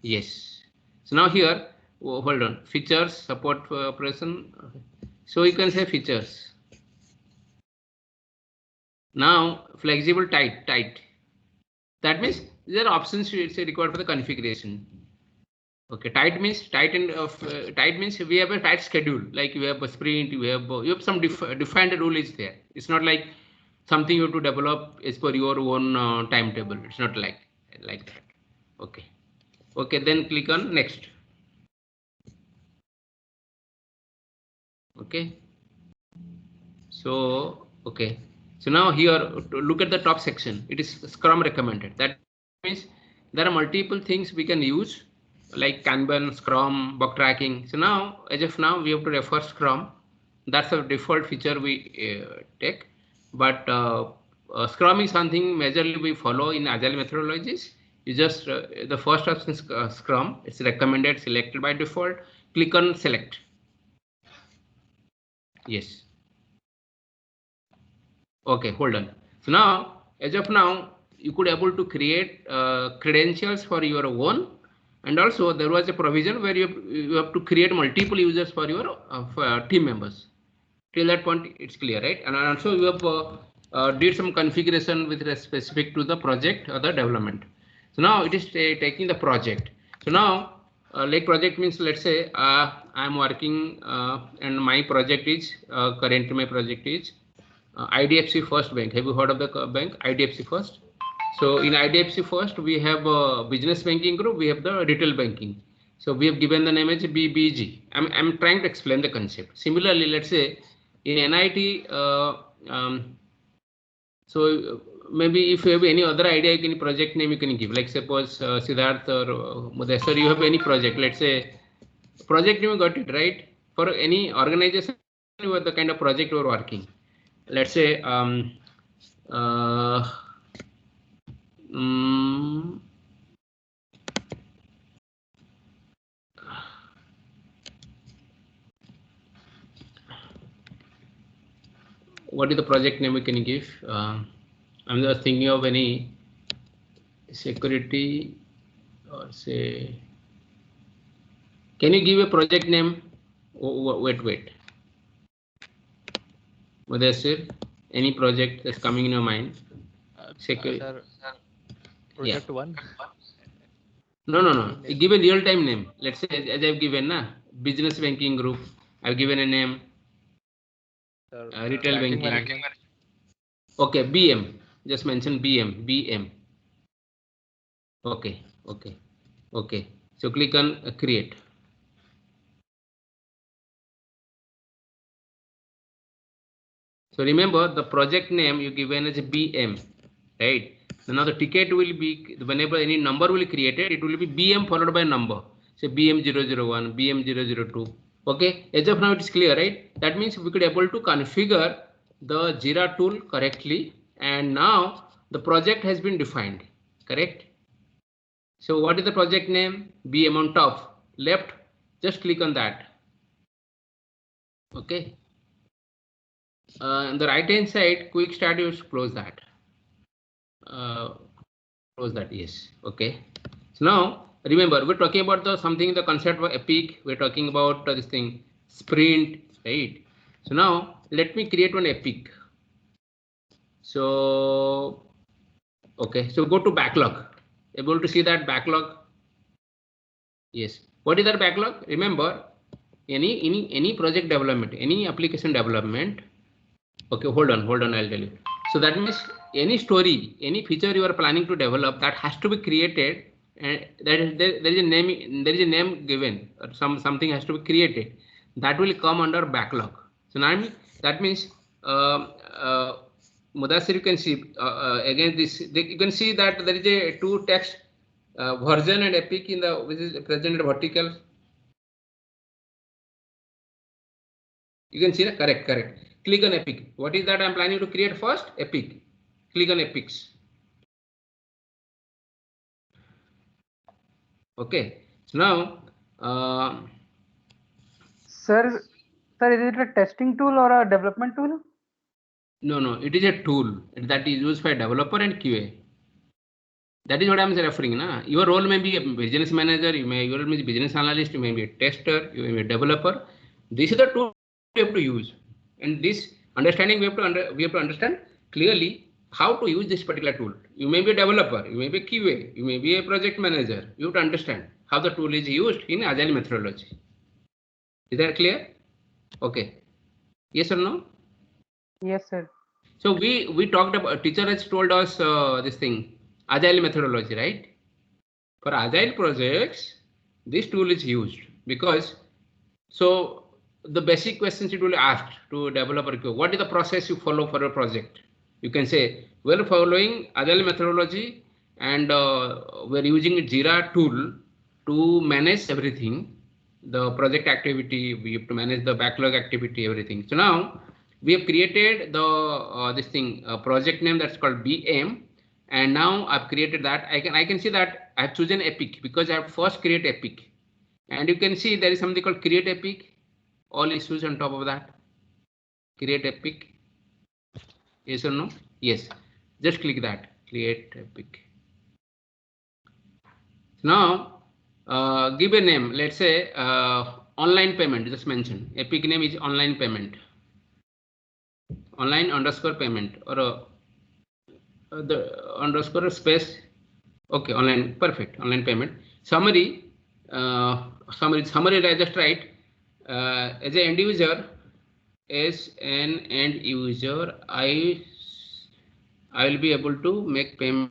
Yes. So now here, hold on, features, support for operation. So you can say features. Now flexible tight. That means there are options it's required for the configuration. Okay, tight means tight means we have a tight schedule, like you have a sprint, you have some defined rule is there. It's not like something you have to develop as per your own timetable. It's not like that. Okay. Okay, then click on next. Okay. So, okay. So now here, look at the top section. It is Scrum recommended. That means there are multiple things we can use like Kanban, Scrum, bug tracking. So now, as of now, we have to refer Scrum. That's the default feature we take. But Scrum is something majorly we follow in Agile methodologies. You just the first option is Scrum. It's recommended, selected by default. Click on select. Yes. Okay, hold on. So now, as of now, you could able to create credentials for your own, and also there was a provision where you have to create multiple users for your team members. Till that point, it's clear, right? And also you have did some configuration with specific to the project or the development. So now it is taking the project. So now, like project means, let's say I'm working and my project is currently my project is IDFC First Bank. Have you heard of the bank IDFC First? So in IDFC First, we have a business banking group. We have the retail banking. So we have given the name as BBG. I'm trying to explain the concept. Similarly, let's say in NIT, so maybe if you have any other idea, any project name you can give. Like suppose Siddharth or Mudeswar, you have any project. Let's say project name you got it right. For any organization, you have the kind of project you are working. Let's say what is the project name we can give? I'm just thinking of any security or say. Can you give a project name? Wait. Mudeswar, any project that's coming in your mind? Security. Project 1. No. Give a real-time name. Let's say as I've given business banking group. I've given a name. Retail banking. Okay, BM. Just mention BM. Okay. So click on create. So remember the project name you given as a BM, right? Now the ticket will be whenever any number will be created, it will be BM followed by number. Say BM001, BM002. Okay, as of now it is clear, right? That means we could able to configure the Jira tool correctly, and now the project has been defined, correct? So what is the project name? BM on top left. Just click on that. Okay. On the right hand side, quick start, you close that. Yes. Okay. So now remember, we're talking about the concept of epic. We're talking about this thing sprint, right? So now let me create one epic. So okay, so go to backlog. Able to see that backlog? Yes. What is that backlog? Remember, any project development, any application development. Okay, hold on, I'll tell you. So that means any story, any feature you are planning to develop, that has to be created, and there is a name given, or something has to be created. That will come under backlog. So now that means Mudasir, you can see again you can see that there is a two text version and epic in the which is presented vertical. You can see that correct. Click on epic. What is that I'm planning to create first? Epic. Click on epics. Okay. So now, Sir, is it a testing tool or a development tool? No. It is a tool that is used by developer and QA. That is what I'm referring. Your role may be a business manager. Your role may be business analyst. You may be a tester. You may be a developer. This is the tool you have to use. And this understanding we have to understand clearly how to use this particular tool. You may be a developer, you may be a QA, you may be a project manager. You have to understand how the tool is used in Agile methodology. Is that clear? Okay. Yes or no? Yes, sir. So we talked about, teacher has told us this thing, agile methodology, right? For agile projects, this tool is used because, so the basic questions it will ask to developer, what is the process you follow for a project? You can say, we're following agile methodology and we're using a Jira tool to manage everything, the project activity, we have to manage the backlog activity, everything. So now we have created the this thing, project name that's called BM, and now I've created that. I can see that I've chosen Epic because I have first create Epic, and you can see there is something called create Epic, all issues on top of that. Create Epic, yes or no? Yes, just click that, create Epic. Now give a name, let's say online payment, just mention Epic name is online payment, online underscore payment, or the underscore space. Okay, online, perfect, online payment. Summary, summary I just write, as an end user, as an end user, I will be able to make payment,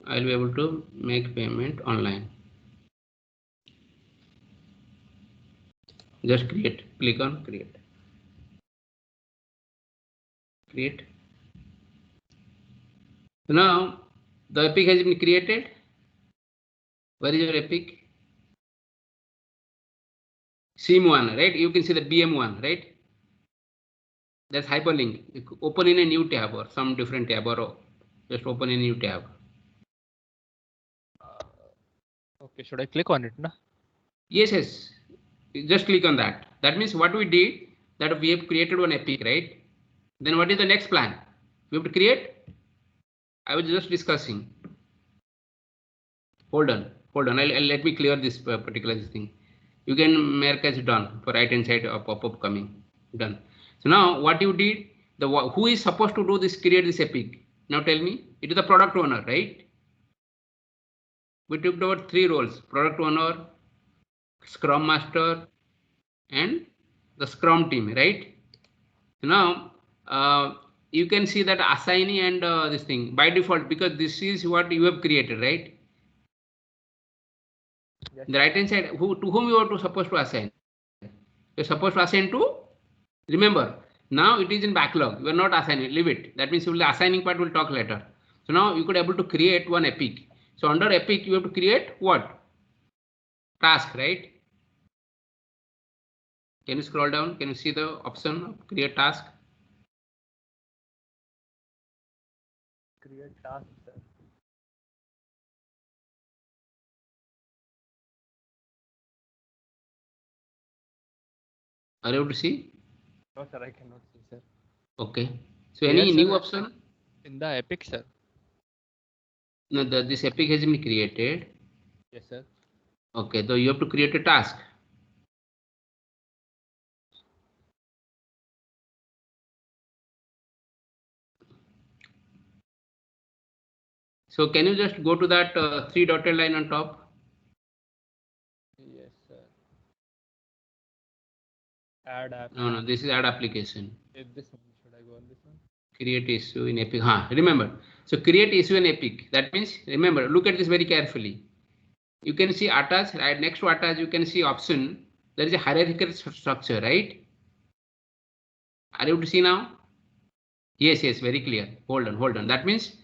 I will be able to make payment online. Just create, click on create. Create. So now the Epic has been created. Where is your Epic? SIM1, right? You can see the BM1, right? That's hyperlink. You open in a new tab or some different tab, or just open a new tab. Okay, should I click on it, na? Yes, yes. Just click on that. That means what we did, that we have created one Epic, right? Then what is the next plan? We have to create. I was just discussing. Hold on. I'll let me clear this particular thing. You can mark as done for right hand side of pop-up coming. Done. So now what you did, who is supposed to do this, create this Epic? Now tell me, it is the product owner, right? We took over 3 roles: product owner, Scrum Master, and the Scrum team, right? So now you can see that assignee and this thing by default, because this is what you have created, right? Yes. The right hand side, to whom you are supposed to assign? You're supposed to assign to, remember, now it is in backlog. You are not assigning, leave it. That means the assigning part will talk later. So now you could able to create one Epic. So under Epic, you have to create what? Task, right? Can you scroll down? Can you see the option of create task? Create task, sir. Are you able to see? No, sir, I cannot see, sir. Okay. So any Yes, new sir. option? In the Epic, sir. No, this Epic has been created. Yes, sir. Okay, so you have to create a task. So can you just go to that 3 dotted line on top? Yes, sir. Add app. No, this is add application. Is this one? Should I go on this one? Create issue in Epic. Remember. So create issue in Epic. That means, remember, look at this very carefully. You can see attach, right next to attach, you can see option. There is a hierarchical structure, right? Are you able to see now? Yes, very clear. Hold on. That means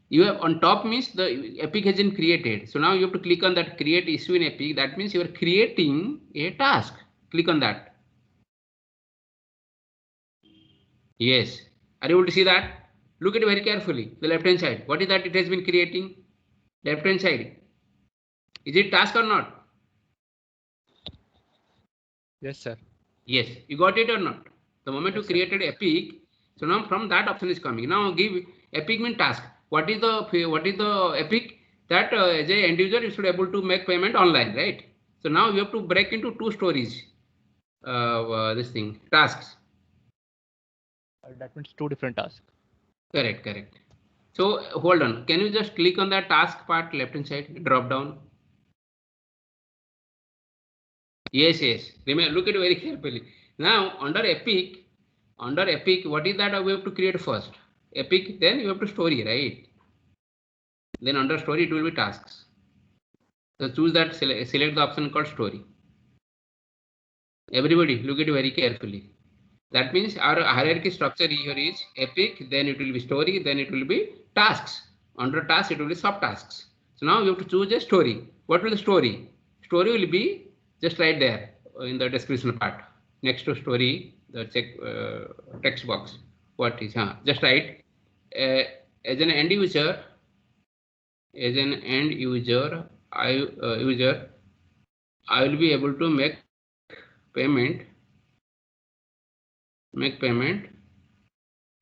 you have on top means the Epic has been created. So now you have to click on that create issue in Epic. That means you are creating a task. Click on that. Yes. Are you able to see that? Look at it very carefully. The left hand side. What is that it has been creating? Left hand side. Is it task or not? Yes, sir. Yes. You got it or not? The moment Yes, you created Epic, so now from that option is coming. Now give Epic mean task. What is the Epic? That as a end user you should be able to make payment online, right? So now you have to break into 2 stories. This thing, tasks. That means 2 different tasks. Correct. So hold on. Can you just click on that task part, left hand side, drop down? Yes. Remember, look at it very carefully. Now under Epic, Under Epic, what is that we have to create first? Epic, then you have to story, right? Then under story, it will be tasks. So choose that, select the option called story. Everybody, look at it very carefully. That means our hierarchy structure here is Epic, then it will be story, then it will be tasks. Under tasks, it will be subtasks. So now you have to choose a story. What will the story? Story will be just right there in the description part. Next to story, the text box. What is? Just write as an end user. As an end user, I will be able to make payment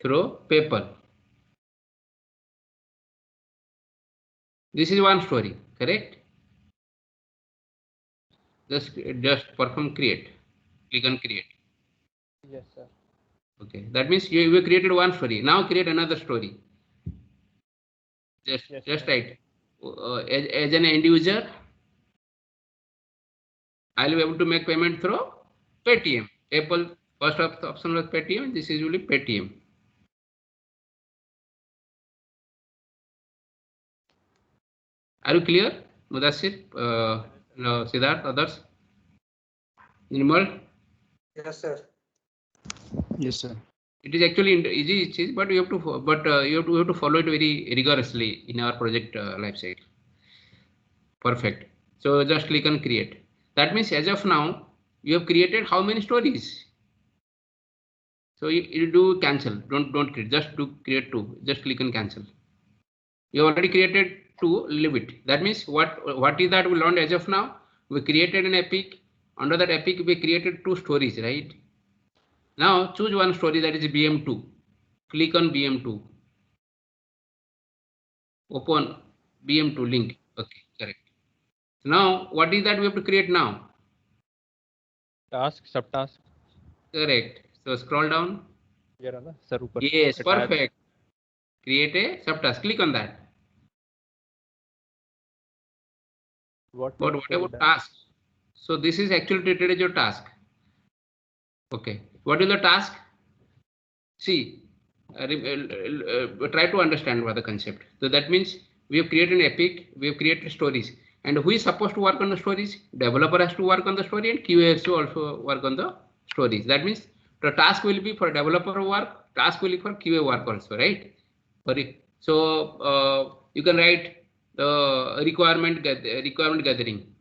through PayPal. This is one story, correct? Just perform create. Click on create. Yes, sir. Okay, that means you created one story. Now create another story. Just write as an end user, I will be able to make payment through Paytm. Apple first option was Paytm. This is usually Paytm. Are you clear, Mudassir, Siddharth, others? Nirmal? Yes, sir. Yes, sir. It is actually easy, but you have to follow it very rigorously in our project life cycle. Perfect. So just click on create. That means as of now, you have created how many stories? So you do cancel. Don't create. Just do create 2. Just click on cancel. You already created 2. Leave it. That means what is that we learned as of now? We created an epic. Under that epic, we created 2 stories, right? Now choose one story, that is BM2. Click on BM2. Open BM2 link. Okay, correct. Now what is that we have to create now? Task, subtask. Correct. So scroll down. Here, na, sir, upar. Yes, Attach. perfect. Create a subtask. Click on that. What But what about task? So this is actually treated as your task. Okay. What is the task? See, try to understand what the concept. So that means we have created an epic, we have created stories. And who is supposed to work on the stories? Developer has to work on the story and QA has to also work on the stories. That means the task will be for developer work, task will be for QA work also, right? So you can write the requirement gathering.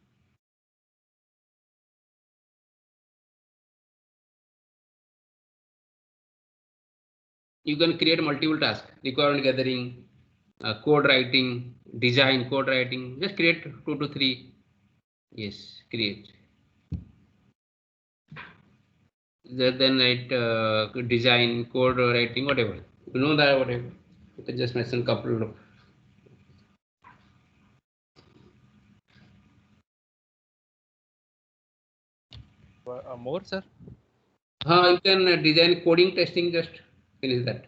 You can create multiple tasks, requirement gathering, code writing, design, code writing. Just create 2 to 3. Yes, create. Then write design, code writing, whatever. You know that, whatever. You can just mention a couple of. More, sir? You can design coding testing, just finish that.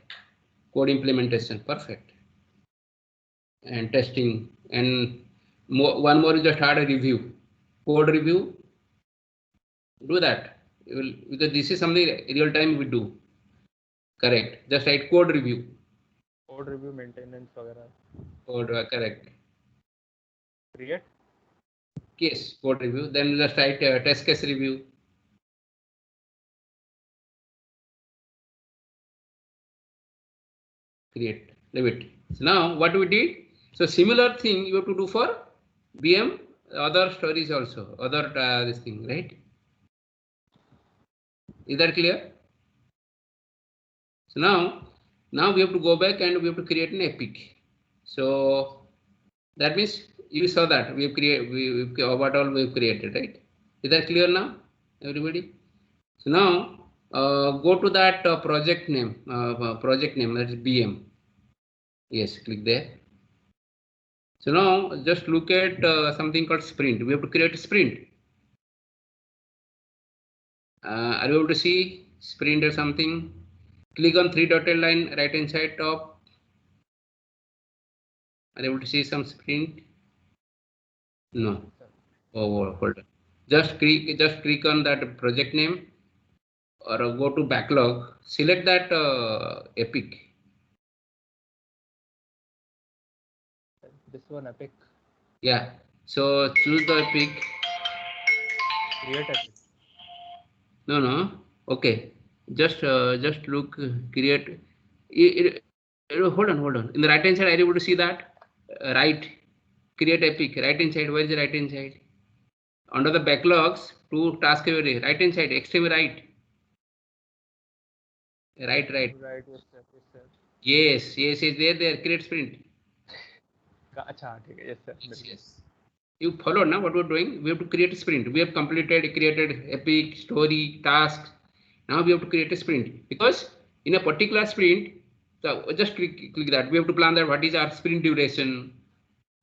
Code implementation, perfect. And testing. And one more is just add a review. Code review. Do that. Because this is something real time we do. Correct. Just write code review. Code review, maintenance, वगैरह. Code, correct. Create. Case code review. Then just write test case review. Create. Leave it. So now what we did. So similar thing you have to do for BM, other stories also, other this thing, right? Is that clear? So now we have to go back and we have to create an epic. So that means you saw that we have created what all we have created, right? Is that clear now, everybody? So now go to that project name that is BM. Yes, click there. So now just look at something called sprint. We have to create a sprint. Are you able to see sprint or something? Click on 3 dotted line right hand side top. Are you able to see some sprint? No. Oh, hold on. Just click on that project name. or go to backlog, select that epic. This one epic. Yeah. So choose the epic. Create epic. No. Okay. Just look, create. Hold on. In the right hand side, are you able to see that? Right. Create epic. Right hand side. Where is the right hand side? Under the backlogs, to task array. Right hand side. Extreme right. Right. Right, yes sir, yes sir. Yes. There. Create sprint. अच्छा ठीक है, yes sir. Yes. You followed now what we're doing. We have to create a sprint. We have created epic, story, tasks. Now we have to create a sprint because in a particular sprint, so just click that. We have to plan that what is our sprint duration.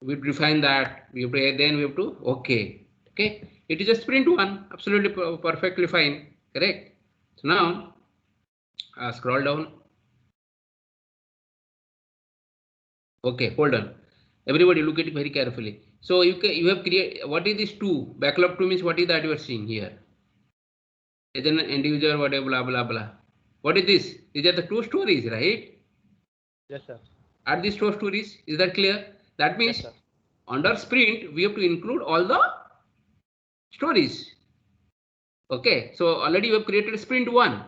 We define that. Then we have to okay. It is a sprint one, absolutely perfectly fine. Correct. So now scroll down. Okay, hold on. Everybody look at it very carefully. So you have create, what is this 2? Backlog 2 means what is that you are seeing here? As an end user, whatever, blah. What is this? These are the 2 stories, right? Yes sir. Are these 2 stories? Is that clear? That means Yes, under sprint, we have to include all the stories. Okay, so already you have created sprint 1.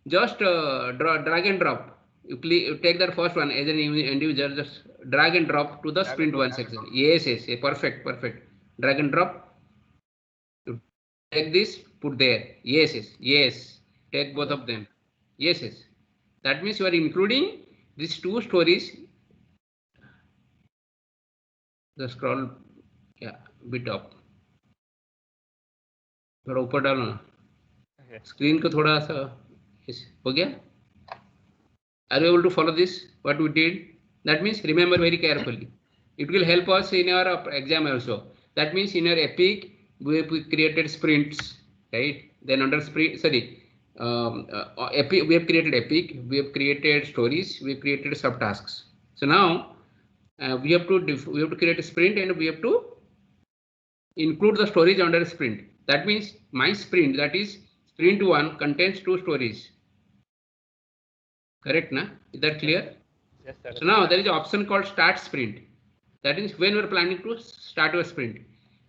Just drag and drop. You take that first one as an end user, just drag and drop to the sprint 1 section. Yes, perfect. Drag and drop. You take this, put there. Yes. Take both of them. Yes. That means you are including these 2 stories. The scroll, yeah, bit up. थोड़ा ऊपर डालो ना. Screen को थोड़ा सा हो गया. Are you able to follow this? What we did? That means remember very carefully. It will help us in our exam also. That means in our epic, we have created sprints, right? Then under sprint, epic, we have created epic, we have created stories, we have created subtasks. So now we have to create a sprint and we have to include the stories under a sprint. That means my sprint, that is sprint 1, contains 2 stories. Correct, na? Is that clear? Yes sir. So now there is an option called start sprint. That is when we are planning to start your sprint.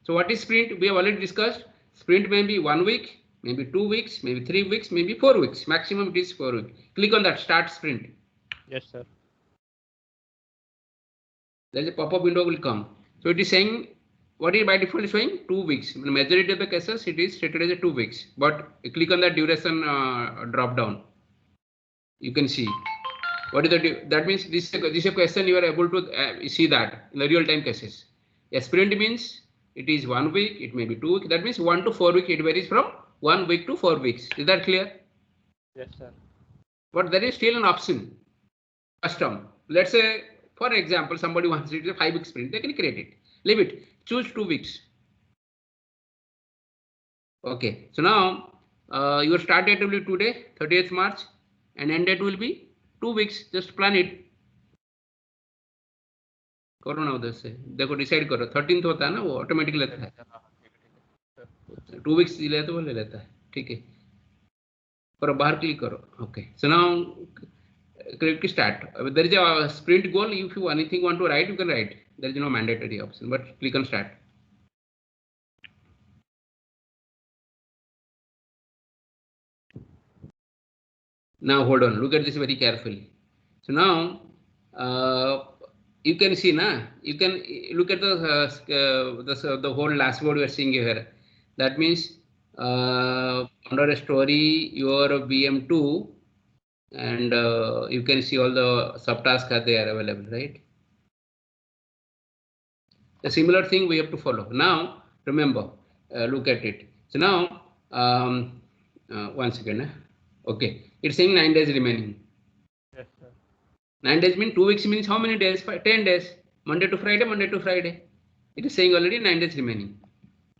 So what is sprint? We have already discussed. Sprint may be 1 week, maybe 2 weeks, maybe 3 weeks, maybe 4 weeks. Maximum it is 4 weeks. Click on that start sprint. Yes sir. There is a pop-up window will come. So it is saying what is by default showing 2 weeks. In the majority of the cases it is stated as a 2 weeks. But click on that duration drop down. You can see what is that means this is a question you are able to see that in the real time cases. A sprint means it is 1 week, it may be 2 weeks. That means 1 to 4 weeks. It varies from 1 week to 4 weeks. Is that clear? Yes sir. But there is still an option, custom. Let's say for example somebody wants it is a 5 week sprint. They can create it. Leave it. Choose 2 weeks. Okay. So now your start date will be today, 30th March, and end date will be 2 weeks. Just plan it. करो ना उधर से देखो decide करो 13th होता है ना वो ऑटोमेटिक लेता है 2 weeks ले तो वो ले लेता है ठीक है करो बाहर क्लिक करो okay so now click start. There is a sprint goal. If you anything want to write you can write. There is no mandatory option but click on start. Now hold on, look at this very carefully. So now you can see na, you can look at the whole dashboard we are seeing here. That means under a story your BM2 and you can see all the subtasks are there available, right? The similar thing we have to follow. Now remember, look at it. So now 1 second. Okay, it's saying 9 days remaining. Yes sir. 9 days means 2 weeks means how many days? 10 days. Monday to Friday. It is saying already 9 days remaining.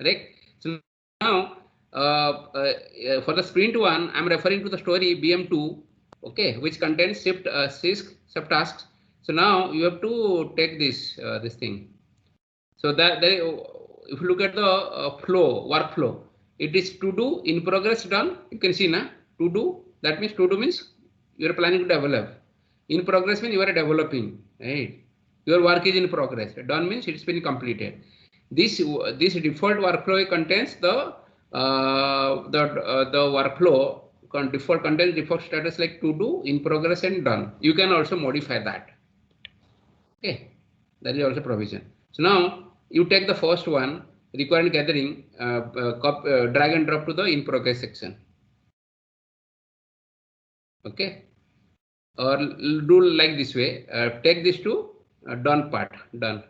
Right? So now for the sprint 1, I'm referring to the story BM2, okay, which contains six subtasks. So now you have to take this thing. So that if you look at the workflow, it is to do in progress done. You can see now To do, that means to do means you are planning to develop. In progress means you are developing, right? Your work is in progress. Done means it's been completed. This default workflow contains the workflow default contains default status like to do, in progress, and done. You can also modify that. Okay, that is also provision. So now you take the first one, requirement gathering, drag and drop to the in progress section. Okay, or do like this way. Take this to done part. Done.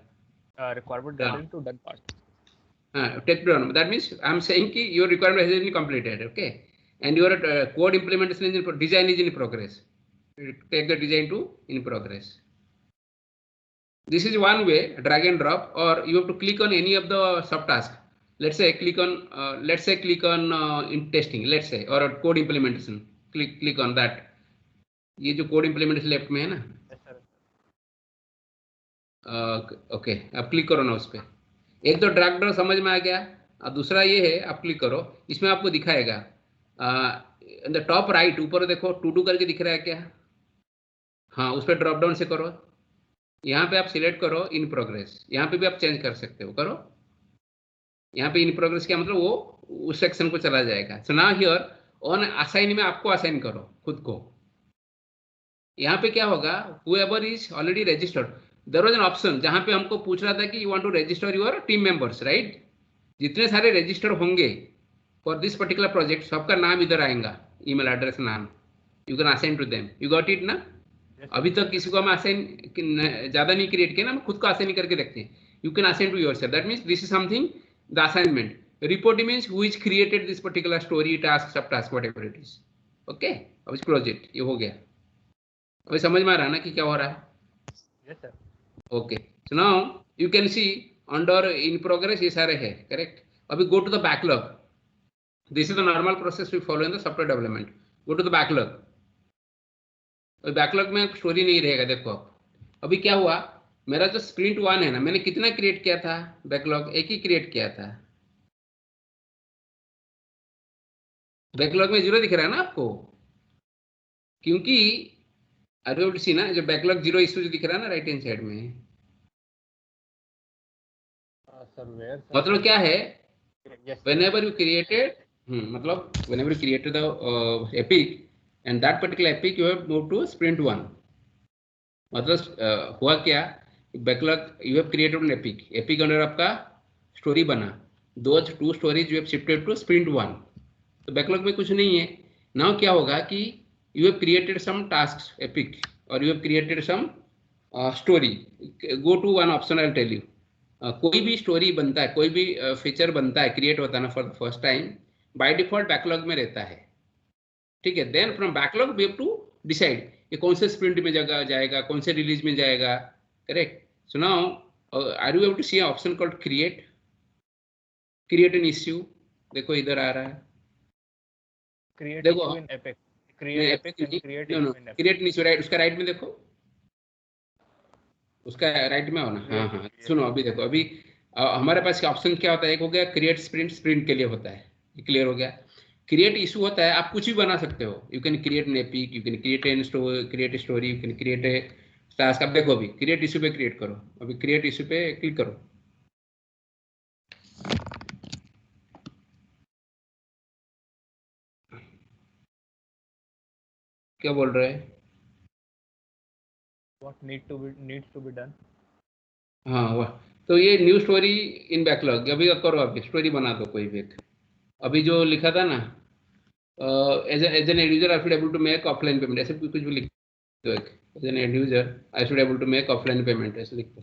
Requirement gathering to done part. Take done. That means I'm saying ki your requirement has been completed. Okay, and your code implementation is in design is in progress. Take the design to in progress. This is one way, drag and drop, or you have to click on any of the subtasks. Let's say click on in testing, let's say, or code implementation. Click on that. ये जो code implementation left में है ना, okay, आप click करो ना उस पर. एक तो ड्रैग ड्रॉप समझ में आ गया, और दूसरा ये है, आप क्लिक करो, इसमें आपको दिखाएगा द टॉप राइट ऊपर देखो टू डू करके दिख रहा है क्या? हाँ, उस पर ड्रॉप डाउन से करो. यहाँ पे आप सिलेक्ट करो इन प्रोग्रेस, यहाँ पे भी आप चेंज कर सकते हो, करो. यहाँ पे इन प्रोग्रेस क्या मतलब, वो उस सेक्शन को चला जाएगा. So now here on assign में आपको असाइन करो खुद को. यहाँ पे क्या होगा, whoever is already registered, there was an option जहाँ पे हमको पूछ रहा था कि you want to register your team members, right? जितने सारे रजिस्टर होंगे फॉर दिस पर्टिकुलर प्रोजेक्ट, सबका नाम इधर आएगा, ईमेल एड्रेस, नाम. You can assign to them. You got it ना? अभी तक किसी को हम असाइन ज्यादा नहीं क्रिएट किया ना, हम खुद को असाइन करके देखते हैं. You can assign to yourself. That means this is something, the assignment. Report means who is created this particular story, task, sub task, whatever it is. Okay, अब इस प्रोजेक्ट ये हो गया. अभी समझ में आ रहा है ना कि क्या हो रहा है? Yes sir. Okay, so now you can see under in progress ये सारे है, करेक्ट. अभी go to the backlog. This is the normal process we follow in the software development. Go to the backlog. Backlog में story नहीं रहेगा. देखो अभी क्या हुआ, मेरा जो स्प्रिंट 1 है ना, मैंने कितना क्रिएट किया था बैकलॉग? एक ही क्रिएट किया था. बैकलॉग में 0 दिख रहा है ना आपको, क्योंकि अरे सी ना, जो बैकलॉग 0 इशू दिख रहा है ना राइट हैंड साइड में, मतलब क्या है, whenever you created मतलब whenever you created the epic, and that particular epic you have moved to sprint 1. मतलब हुआ क्या, backlog you have created an epic under आपका स्टोरी बना, those 2 stories you have shifted to sprint 1. तो backlog में कुछ नहीं है. नाउ क्या होगा कि you have created some task epic, और you have created some story. Go to one option, I will tell you. कोई भी स्टोरी बनता है, कोई भी फीचर बनता है, क्रिएट होता है ना for the first time, by default backlog में रहता है. ठीक है, then from backlog we have to decide ये कौन से स्प्रिंट में जाएगा, कौन से रिलीज में जाएगा, correct. So now are you able to see option called create an issue. देखो इधर आ रहा है, देखो क्रिएट एन इश्यू, राइट. उसका राइट में देखो, उसका राइट में हो ना. हाँ हाँ, सुनो अभी देखो, अभी हमारे पास ऑप्शन क्या होता है, एक हो गया क्रिएट स्प्रिंट के लिए होता है, ये क्लियर हो गया. क्रिएट इशू होता है, आप कुछ भी बना सकते हो. You can create an epic, you can create an story, you can create a task. अब देखो अभी क्रिएट इशू पे क्रिएट करो, अभी क्रिएट इशू पे क्लिक करो. क्या बोल रहे हैं? What needs to be done? हाँ वाह, तो ये न्यू स्टोरी इन बैकलॉग. अभी करो, अभी स्टोरी बना दो कोई भी एक. अभी जो लिखा था ना, as an end user I should able to make offline payment, ऐसे कुछ भी लिख दो. एक as an end user I should able to make offline payment, ऐसे लिख दो.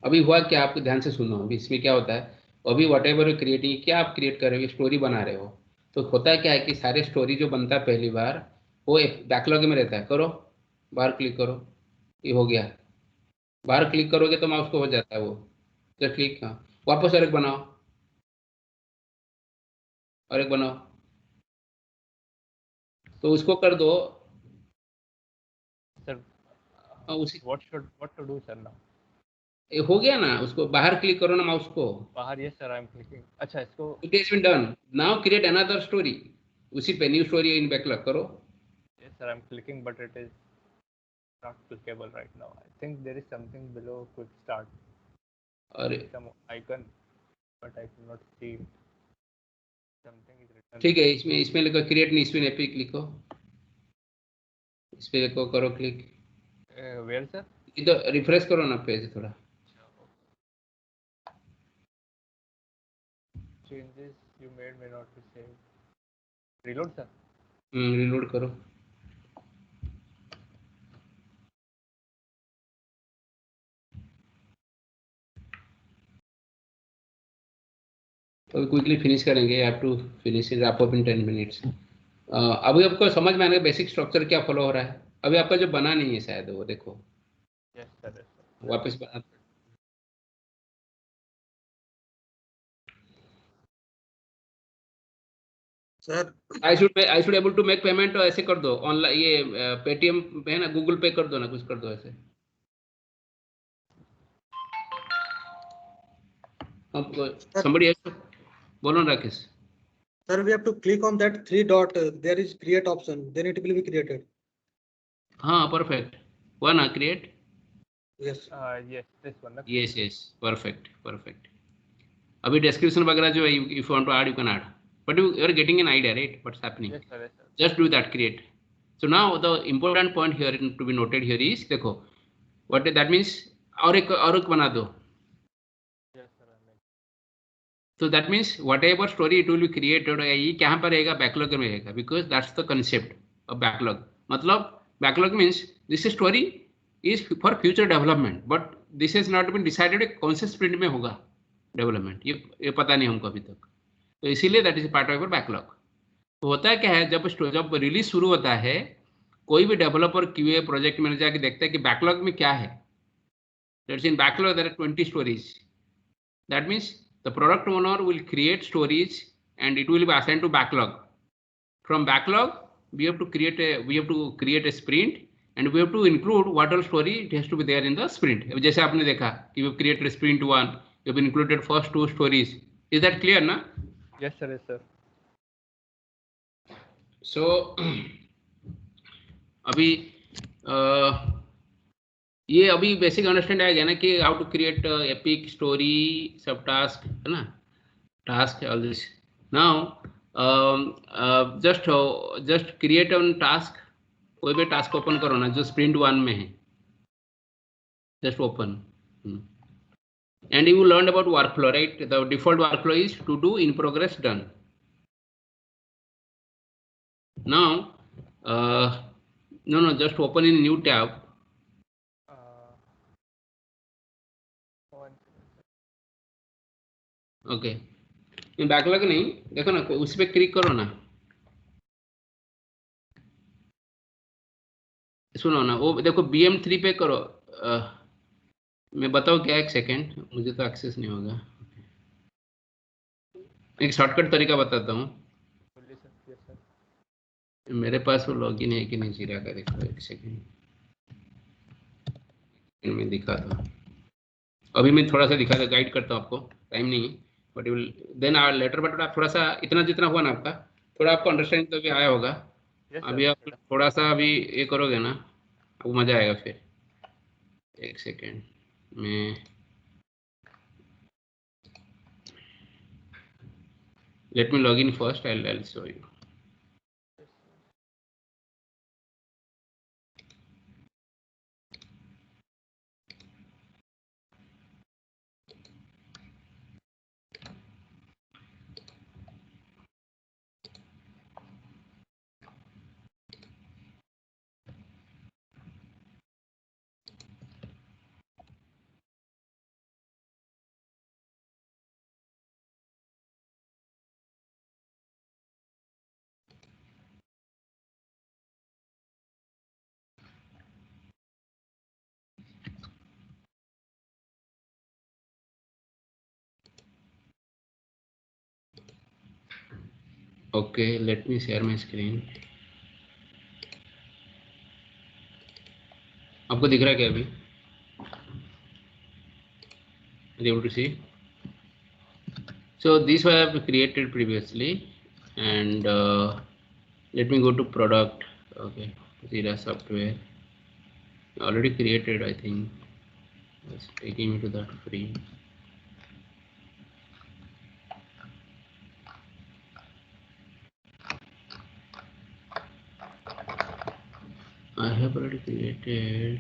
अभी हुआ क्या, आपको ध्यान से सुनो. अभी इसमें क्या होता है, अभी वट एवर क्रिएटिंग, क्या आप क्रिएट कर रहे हो, स्टोरी बना रहे हो. तो होता है क्या है कि सारे स्टोरी जो बनता है पहली बार, वो बैकलॉग में रहता है. करो, बाहर क्लिक करो, ये हो गया. बाहर क्लिक करोगे तो माउस को हो जाता है वो. तो क्लिक, हाँ, वापस और एक बनाओ, और एक बनाओ, तो उसको कर दो. Sir, उसी what to do sir now? ये हो गया ना, उसको बाहर क्लिक करो ना माउस को. बाहर, yes sir, I am clicking. अच्छा इसको, It has been done. Now create another story. उसी पे न्यू स्टोरी इन बैकलॉग करो. yes sir, I am clicking, but it is not clickable right now. I think there is something below quick start, और some icon, but I cannot see it. Something is written. ठीक है, इसमें लिखो create new spin epic लिखो. इस पे लिखो, करो क्लिक. Where sir? इधर रिफ्रेश करो ना पेज थोड़ा. Changes you made may not be saved. Reload sir. Reload करो. तो क्विकली फिनिश करेंगे. Have to finish it up in 10 minutes. अभी आपको समझ में आने बेसिक स्ट्रक्चर क्या फॉलो हो रहा है. अभी आपका जो बना नहीं है शायद, वो देखो. Yes sir, yes sir. वापस बना. Sir I should able to make payment. ऐसे कर दो ऑनलाइन. ये पेटीएम पे है ना, गूगल पे कर दो ना, कुछ कर दो ऐसे. somebody else, बोलो ना Rakesh. sir, we have to click on that three dot. There is create option. Then it will be created. हाँ परफेक्ट. हुआ ना create. Yes. Yes, this one. na? Yes yes perfect. अभी डिस्क्रिप्शन वगैरह जो है, if you want to add you can add, but you are getting an idea right what's happening. Yes sir, yes sir. Just do that, create. So now the important point here to be noted here is, देखो what that means. और एक बना दो. Yes sir, I mean. So that means whatever story it will be created, ये कहाँ पर रहेगा, backlog में रहेगा, because that's the concept of backlog. मतलब backlog means this story is for future development, but this has not been decided कौन से sprint में होगा डेवलपमेंट, ये पता नहीं हमको अभी तक. तो इसीलिए that is part of your backlog. तो होता है क्या है, जब रिलीज शुरू होता है, कोई भी डेवलपर क्यूए प्रोजेक्ट मैनेजर जाके देखता है कि बैकलॉग में क्या है. That's in backlog there are 20 stories. That means the product owner will create stories and it will be assigned to backlog. From backlog we have to create a sprint and we have to include what all story it has to be there in the sprint. जैसे आपने देखा कि we have created sprint 1, we have included first 2 stories. Is that clear ना? Yes sir, yes sir. So अभी ये अभी basic understand आ गया ना कि how to create epic story, सब टास्क है ना, task all this. Now just create on task. कोई भी टास्क ओपन करो ना जो स्प्रिंट 1 में है, just open. And you learn about workflow right. The default workflow is to do, in progress, done. Now no, just open in new tab. One. Okay. Backlog नहीं, देखो ना, उस पर क्लिक करो ना. सुनो ना, वो देखो BM3 पे करो. मैं बताओ क्या, एक सेकेंड, मुझे तो एक्सेस नहीं होगा. एक शॉर्टकट तरीका बताता हूँ. Yes sir. मेरे पास वो लॉगिन है कि नहीं जीरा का, देखो एक सेकेंड मैं दिखाता हूँ. अभी मैं थोड़ा सा दिखाता, गाइड करता हूँ आपको, टाइम नहीं है, but you will then hour later. But आप थोड़ा सा इतना जितना हुआ ना आपका, थोड़ा आपको अंडरस्टैंड तो भी आया होगा. Yes sir. अभी आप थोड़ा सा अभी ये करोगे ना, आपको मजा आएगा. फिर एक सेकेंड में let me log in first. I show you. Okay, let me share my screen. आपको दिख रहा है क्या अभी? Are you able to see? So this I have created previously, and let me go to product. Okay, Jira software already created. I think it's taking me to that free. I have already created.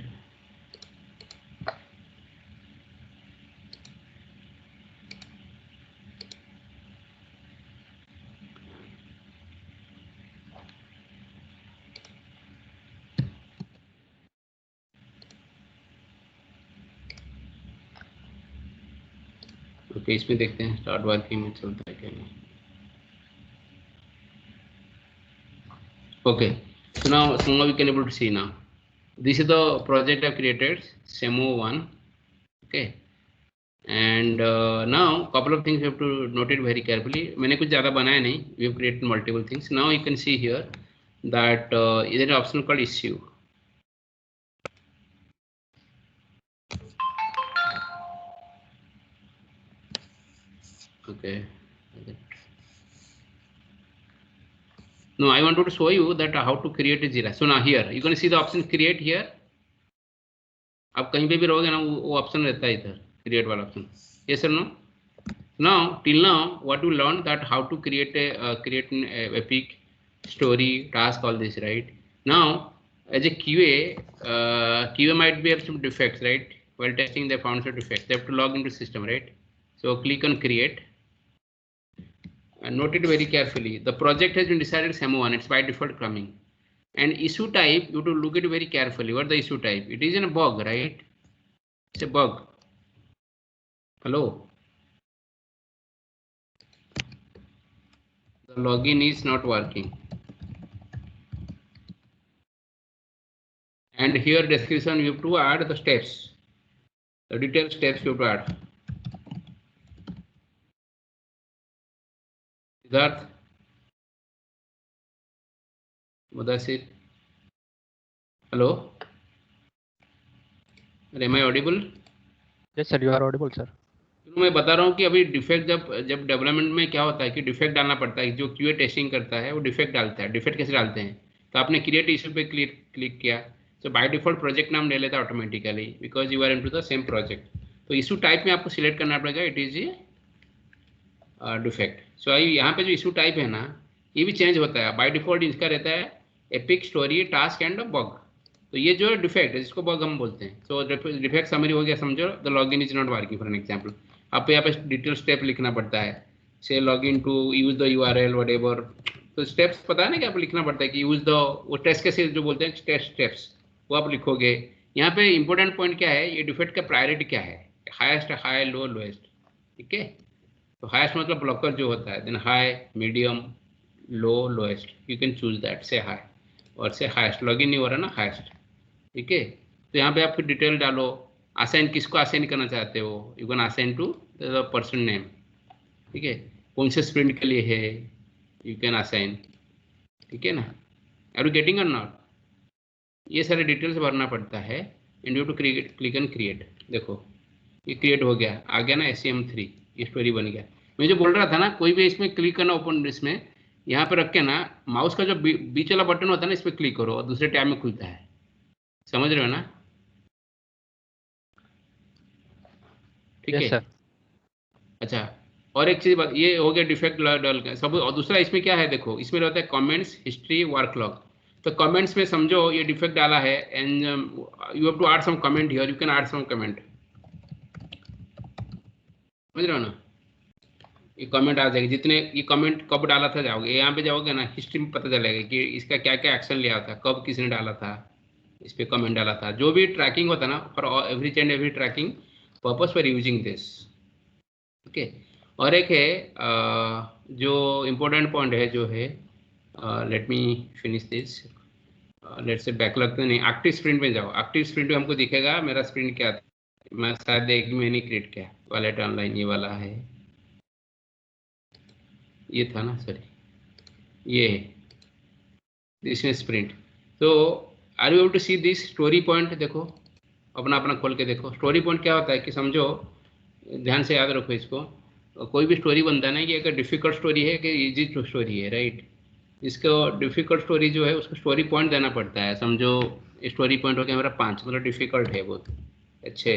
Okay इसमें देखते हैं start working में चलता है क्या नहीं. Okay, so now we can able to see now. This is the project I've created, SEMO1. Okay, and now couple of things you have to note it very carefully. मैंने कुछ ज़्यादा बनाया नहीं. We have created multiple things. Now you can see here that there is an option called issue. Okay. No, I wanted to show you that how to create a Jira. So now here you can see the option create here. आप कहीं पे भी रहोगे ना वो option रहता है इधर क्रिएट वाला option. Yes or no? Now till now what you learned that how to create an epic story task, all this, right? Now as a QA might be have some defects, right? While testing they found some defects. They have to log into system, right? So click on create. And note it very carefully. The project has been decided SEMO1. It's by default coming. And issue type, you have to look at it very carefully. What the issue type? It is in a bug, right? It's a bug. Hello. The login is not working. And here description you have to add the steps. The detailed steps you have to add. Siddharth. Mudasir. Hello. Am I audible? Yes sir, you are audible sir. मैं बता रहा हूँ कि अभी defect जब development में क्या होता है कि डिफेक्ट डालना पड़ता है. जो क्यूए टेस्टिंग करता है वो डिफेक्ट डालता है. डिफेक्ट कैसे डालते हैं? तो आपने क्रिएट इशू पे क्लिक किया तो बाय डिफॉल्ट प्रोजेक्ट नाम ले लेता है automatically because you are into the same project. तो इशू टाइप में आपको सिलेक्ट करना पड़ेगा. It is a defect. So यहाँ पे जो इशू टाइप है ना ये भी चेंज होता है. बाय डिफॉल्ट इसका रहता है epic story task and bug. तो ये जो डिफेक्ट है जिसको बग हम बोलते हैं. सो डिफेक्ट समरी हो गया समझो. The login is not working for an example. आपको यहाँ पे डिटेल स्टेप लिखना पड़ता है. Say login to use the URL whatever. तो स्टेप्स पता है ना कि आपको लिखना पड़ता है कि यूज द वो टेस्ट केसेस जो बोलते हैं टेस्ट स्टेप्स वो आप लिखोगे. यहाँ पे इंपॉर्टेंट पॉइंट क्या है? ये डिफेक्ट का प्रायोरिटी क्या है? Highest, high, low, lowest. ठीक है. तो हाईएस्ट मतलब ब्लॉकर जो होता है. Then high, medium, low, lowest. You can choose that. Say high और से हाईएस्ट. लॉगिन नहीं हो रहा ना हाईएस्ट. ठीक है. तो यहाँ पे आप फिर डिटेल डालो. असाइन किसको असाइन करना चाहते हो? You can assign to the person name. ठीक है. कौन से स्प्रिंट के लिए है यू कैन असाइन. ठीक है ना. आर यू गेटिंग और नॉट? ये सारे डिटेल्स भरना पड़ता है. And you to click and create. देखो ये क्रिएट हो गया. आ गया ना SEM3. ये स्टोरी बन गया. मैं जो बोल रहा था ना कोई भी इसमें क्लिक करना ओपन इसमें यहाँ पे रख के ना माउस का जो बीच वाला बटन होता है ना इस पर क्लिक करो और दूसरे टैब में खुलता है. समझ रहे हो ना? ठीक है. अच्छा और एक चीज बात ये हो गया डिफेक्ट डाल का सब. और दूसरा इसमें क्या है देखो इसमें रहता है कमेंट्स, हिस्ट्री, वर्क लॉग. तो कमेंट्स में समझो ये डिफेक्ट डाला है and you have to add some comment here. You can add some comment. समझ रहे हो ना? ये कमेंट आ जाएगी. जितने ये कमेंट कब डाला था जाओगे यहाँ पे जाओगे ना हिस्ट्री में पता चलेगा कि इसका क्या क्या एक्शन लिया था, कब किसने डाला था, इस पे कमेंट डाला था. जो भी ट्रैकिंग होता है ना for every and every tracking purpose for using this. Okay. और एक है जो इम्पोर्टेंट पॉइंट है जो है let me finish this. Let's say backlog तो नहीं एक्टिव स्प्रिंट में जाओ. एक्टिव स्प्रिंट में हमको दिखेगा मेरा स्प्रिंट क्या था. मैं शायद एक महीने क्रिएट किया. वॉलेट ऑनलाइन ये वाला है. ये था ना सॉरी ये है इसमें स्प्रिंट. तो are you able to see this story point. देखो अपना अपना खोल के देखो. स्टोरी पॉइंट क्या होता है कि समझो ध्यान से याद रखो इसको। कोई भी स्टोरी बनता है ना कि एक डिफिकल्ट स्टोरी है कि इजी स्टोरी है, राइट। इसको डिफिकल्ट स्टोरी जो है उसको स्टोरी पॉइंट देना पड़ता है। समझो स्टोरी पॉइंट हो गया मेरा 5, मतलब डिफिकल्ट है बहुत, अच्छे।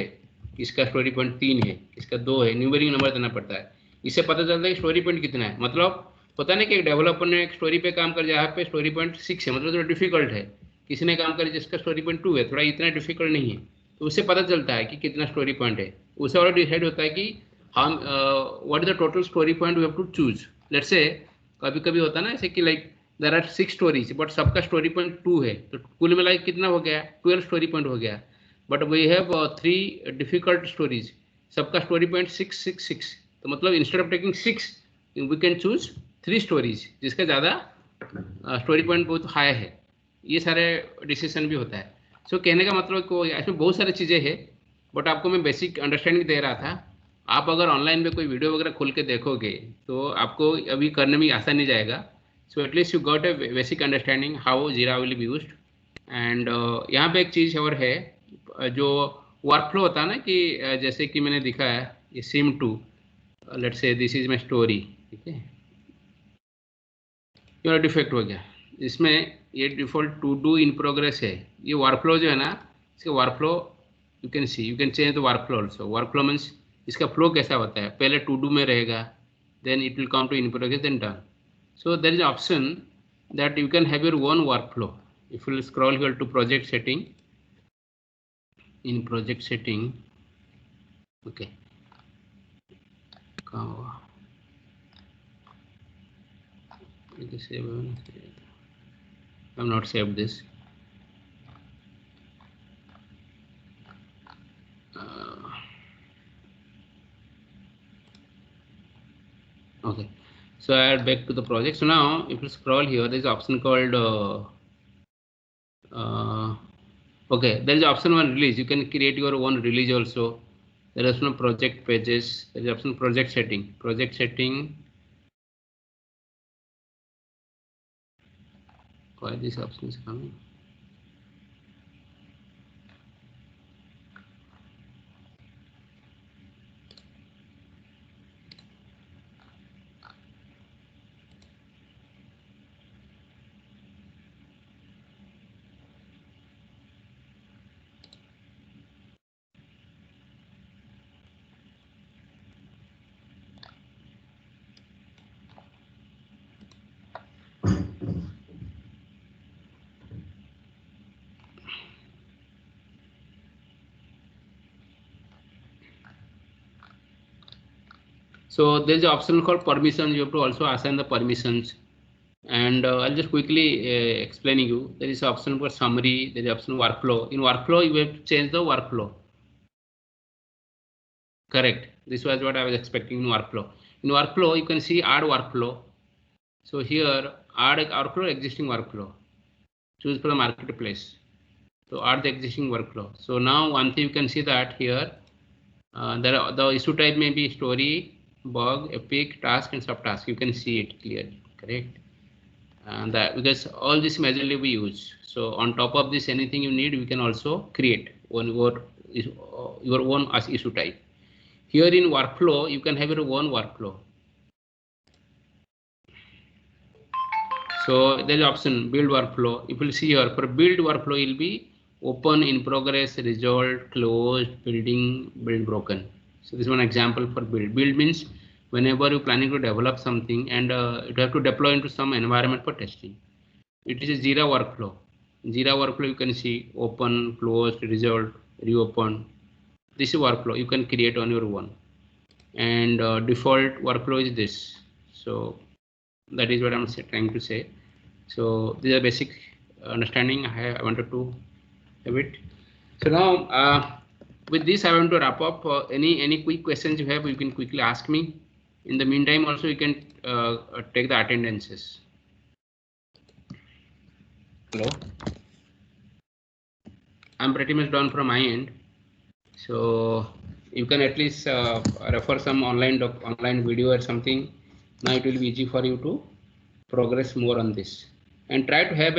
इसका स्टोरी पॉइंट 3 है, इसका 2 है, न्यूमेरिक नंबर देना पड़ता है। इससे पता चलता है कि स्टोरी पॉइंट कितना है। मतलब पता नहीं कि एक डेवलपर ने एक स्टोरी पे काम कर जहाँ पे स्टोरी पॉइंट 6 है, मतलब थोड़ा डिफिकल्ट है। किसी ने काम कर जिसका स्टोरी पॉइंट 2 है, थोड़ा इतना डिफिकल्ट नहीं है, तो उससे पता चलता है कि कितना स्टोरी पॉइंट है। उससे और डिसाइड होता है कि हम what is the total story point we have to choose. Let's say कभी कभी होता है ना ऐसे कि like there are 6 stories but सबका स्टोरी पॉइंट 2 है, तो कुल मिला के कितना हो गया, 12 स्टोरी पॉइंट हो गया। But we have 3 difficult stories, सबका स्टोरी पॉइंट 6 तो मतलब instead of taking 6 we can choose 3 stories जिसका ज़्यादा स्टोरी पॉइंट बहुत हाई है। ये सारे डिसीजन भी होता है। सो कहने का मतलब को इसमें बहुत सारी चीज़ें हैं, बट आपको मैं बेसिक अंडरस्टैंडिंग दे रहा था। आप अगर ऑनलाइन में कोई वीडियो वगैरह खोल के देखोगे तो आपको अभी करने में आसान नहीं जाएगा। So at least you got a basic understanding how जीरा विल बी यूज्ड। एंड यहाँ पे एक चीज़ और है, जो वर्कफ्लो होता है ना कि जैसे कि मैंने दिखा है ये सिम2, let's say this is my story, ठीक है, ये डिफेक्ट हो गया। इसमें ये default to do in progress है। ये वर्कफ्लो जो है ना, इसके workflow you can see, you can change the workflow also. Workflow means इसका फ्लो कैसा होता है, पहले टू डू में रहेगा, then it will come to in progress, then done. So there is option that you can have your own workflow. If you scroll here to project setting, in project setting, okay, कहाँ हुआ ये, save है, I have not saved this. Okay, so I add back to the project. So now if you scroll here, there is option called okay, there is option one release. You can create your own release also. There is no project pages. There is option project setting. Project setting. Why this option is coming? So there is an option called permissions. You have to also assign the permissions. And I'll just quickly explaining you. There is option for summary. There is option workflow. In workflow, you have to change the workflow. Correct. This was what I was expecting in workflow. In workflow, you can see add workflow. So here, add workflow, existing workflow. Choose from marketplace. So add the existing workflow. So now one thing you can see that here, the issue type may be story, bug, epic, task, and subtask. You can see it clearly. Correct. And that because all this majorly we use. So on top of this, anything you need, we can also create your own as issue type. Here in workflow, you can have your own workflow. So there is option build workflow. If you see here for build workflow, it will be open, in progress, resolved, closed, building, build, broken. So this is one example for build. Build means whenever you're planning to develop something and you have to deploy into some environment for testing. It is a Jira workflow. Jira workflow you can see open, closed, resolved, reopen. This is workflow you can create on your own. And default workflow is this. So that is what I'm trying to say. So this is a basic understanding I wanted to have it. So now with this I want to wrap up. Any quick questions you have, you can quickly ask me. In the meantime also you can take the attendances. Hello. I'm pretty much done from my end. So you can at least refer some online video or something. Now it will be easy for you to progress more on this and try to have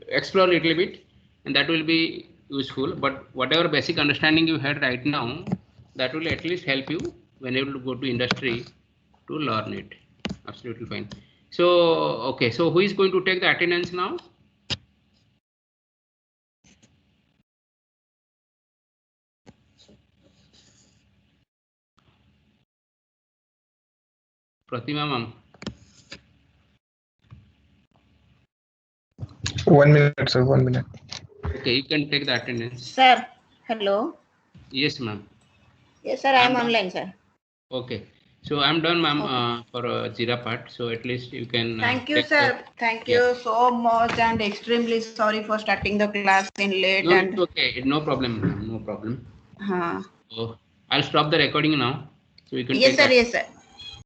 explore a little bit, and that will be useful, but whatever basic understanding you had right now, that will at least help you when you will go to industry to learn it. Absolutely fine. So, okay, so who is going to take the attendance now? Pratima ma'am. 1 minute, sir. 1 minute. Okay, you can take the attendance. Sir, hello. Yes, ma'am. Yes, sir, I am I'm done. online, sir. Okay, so I'm done, ma'am, Okay. for Jira part. So at least you can. Thank you, take sir. Thank you so much, and extremely sorry for starting the class in late. No, And it's okay. No problem, ma'am. No problem. uh, So I'll stop the recording now. So you can yes, take sir. that. Yes, sir.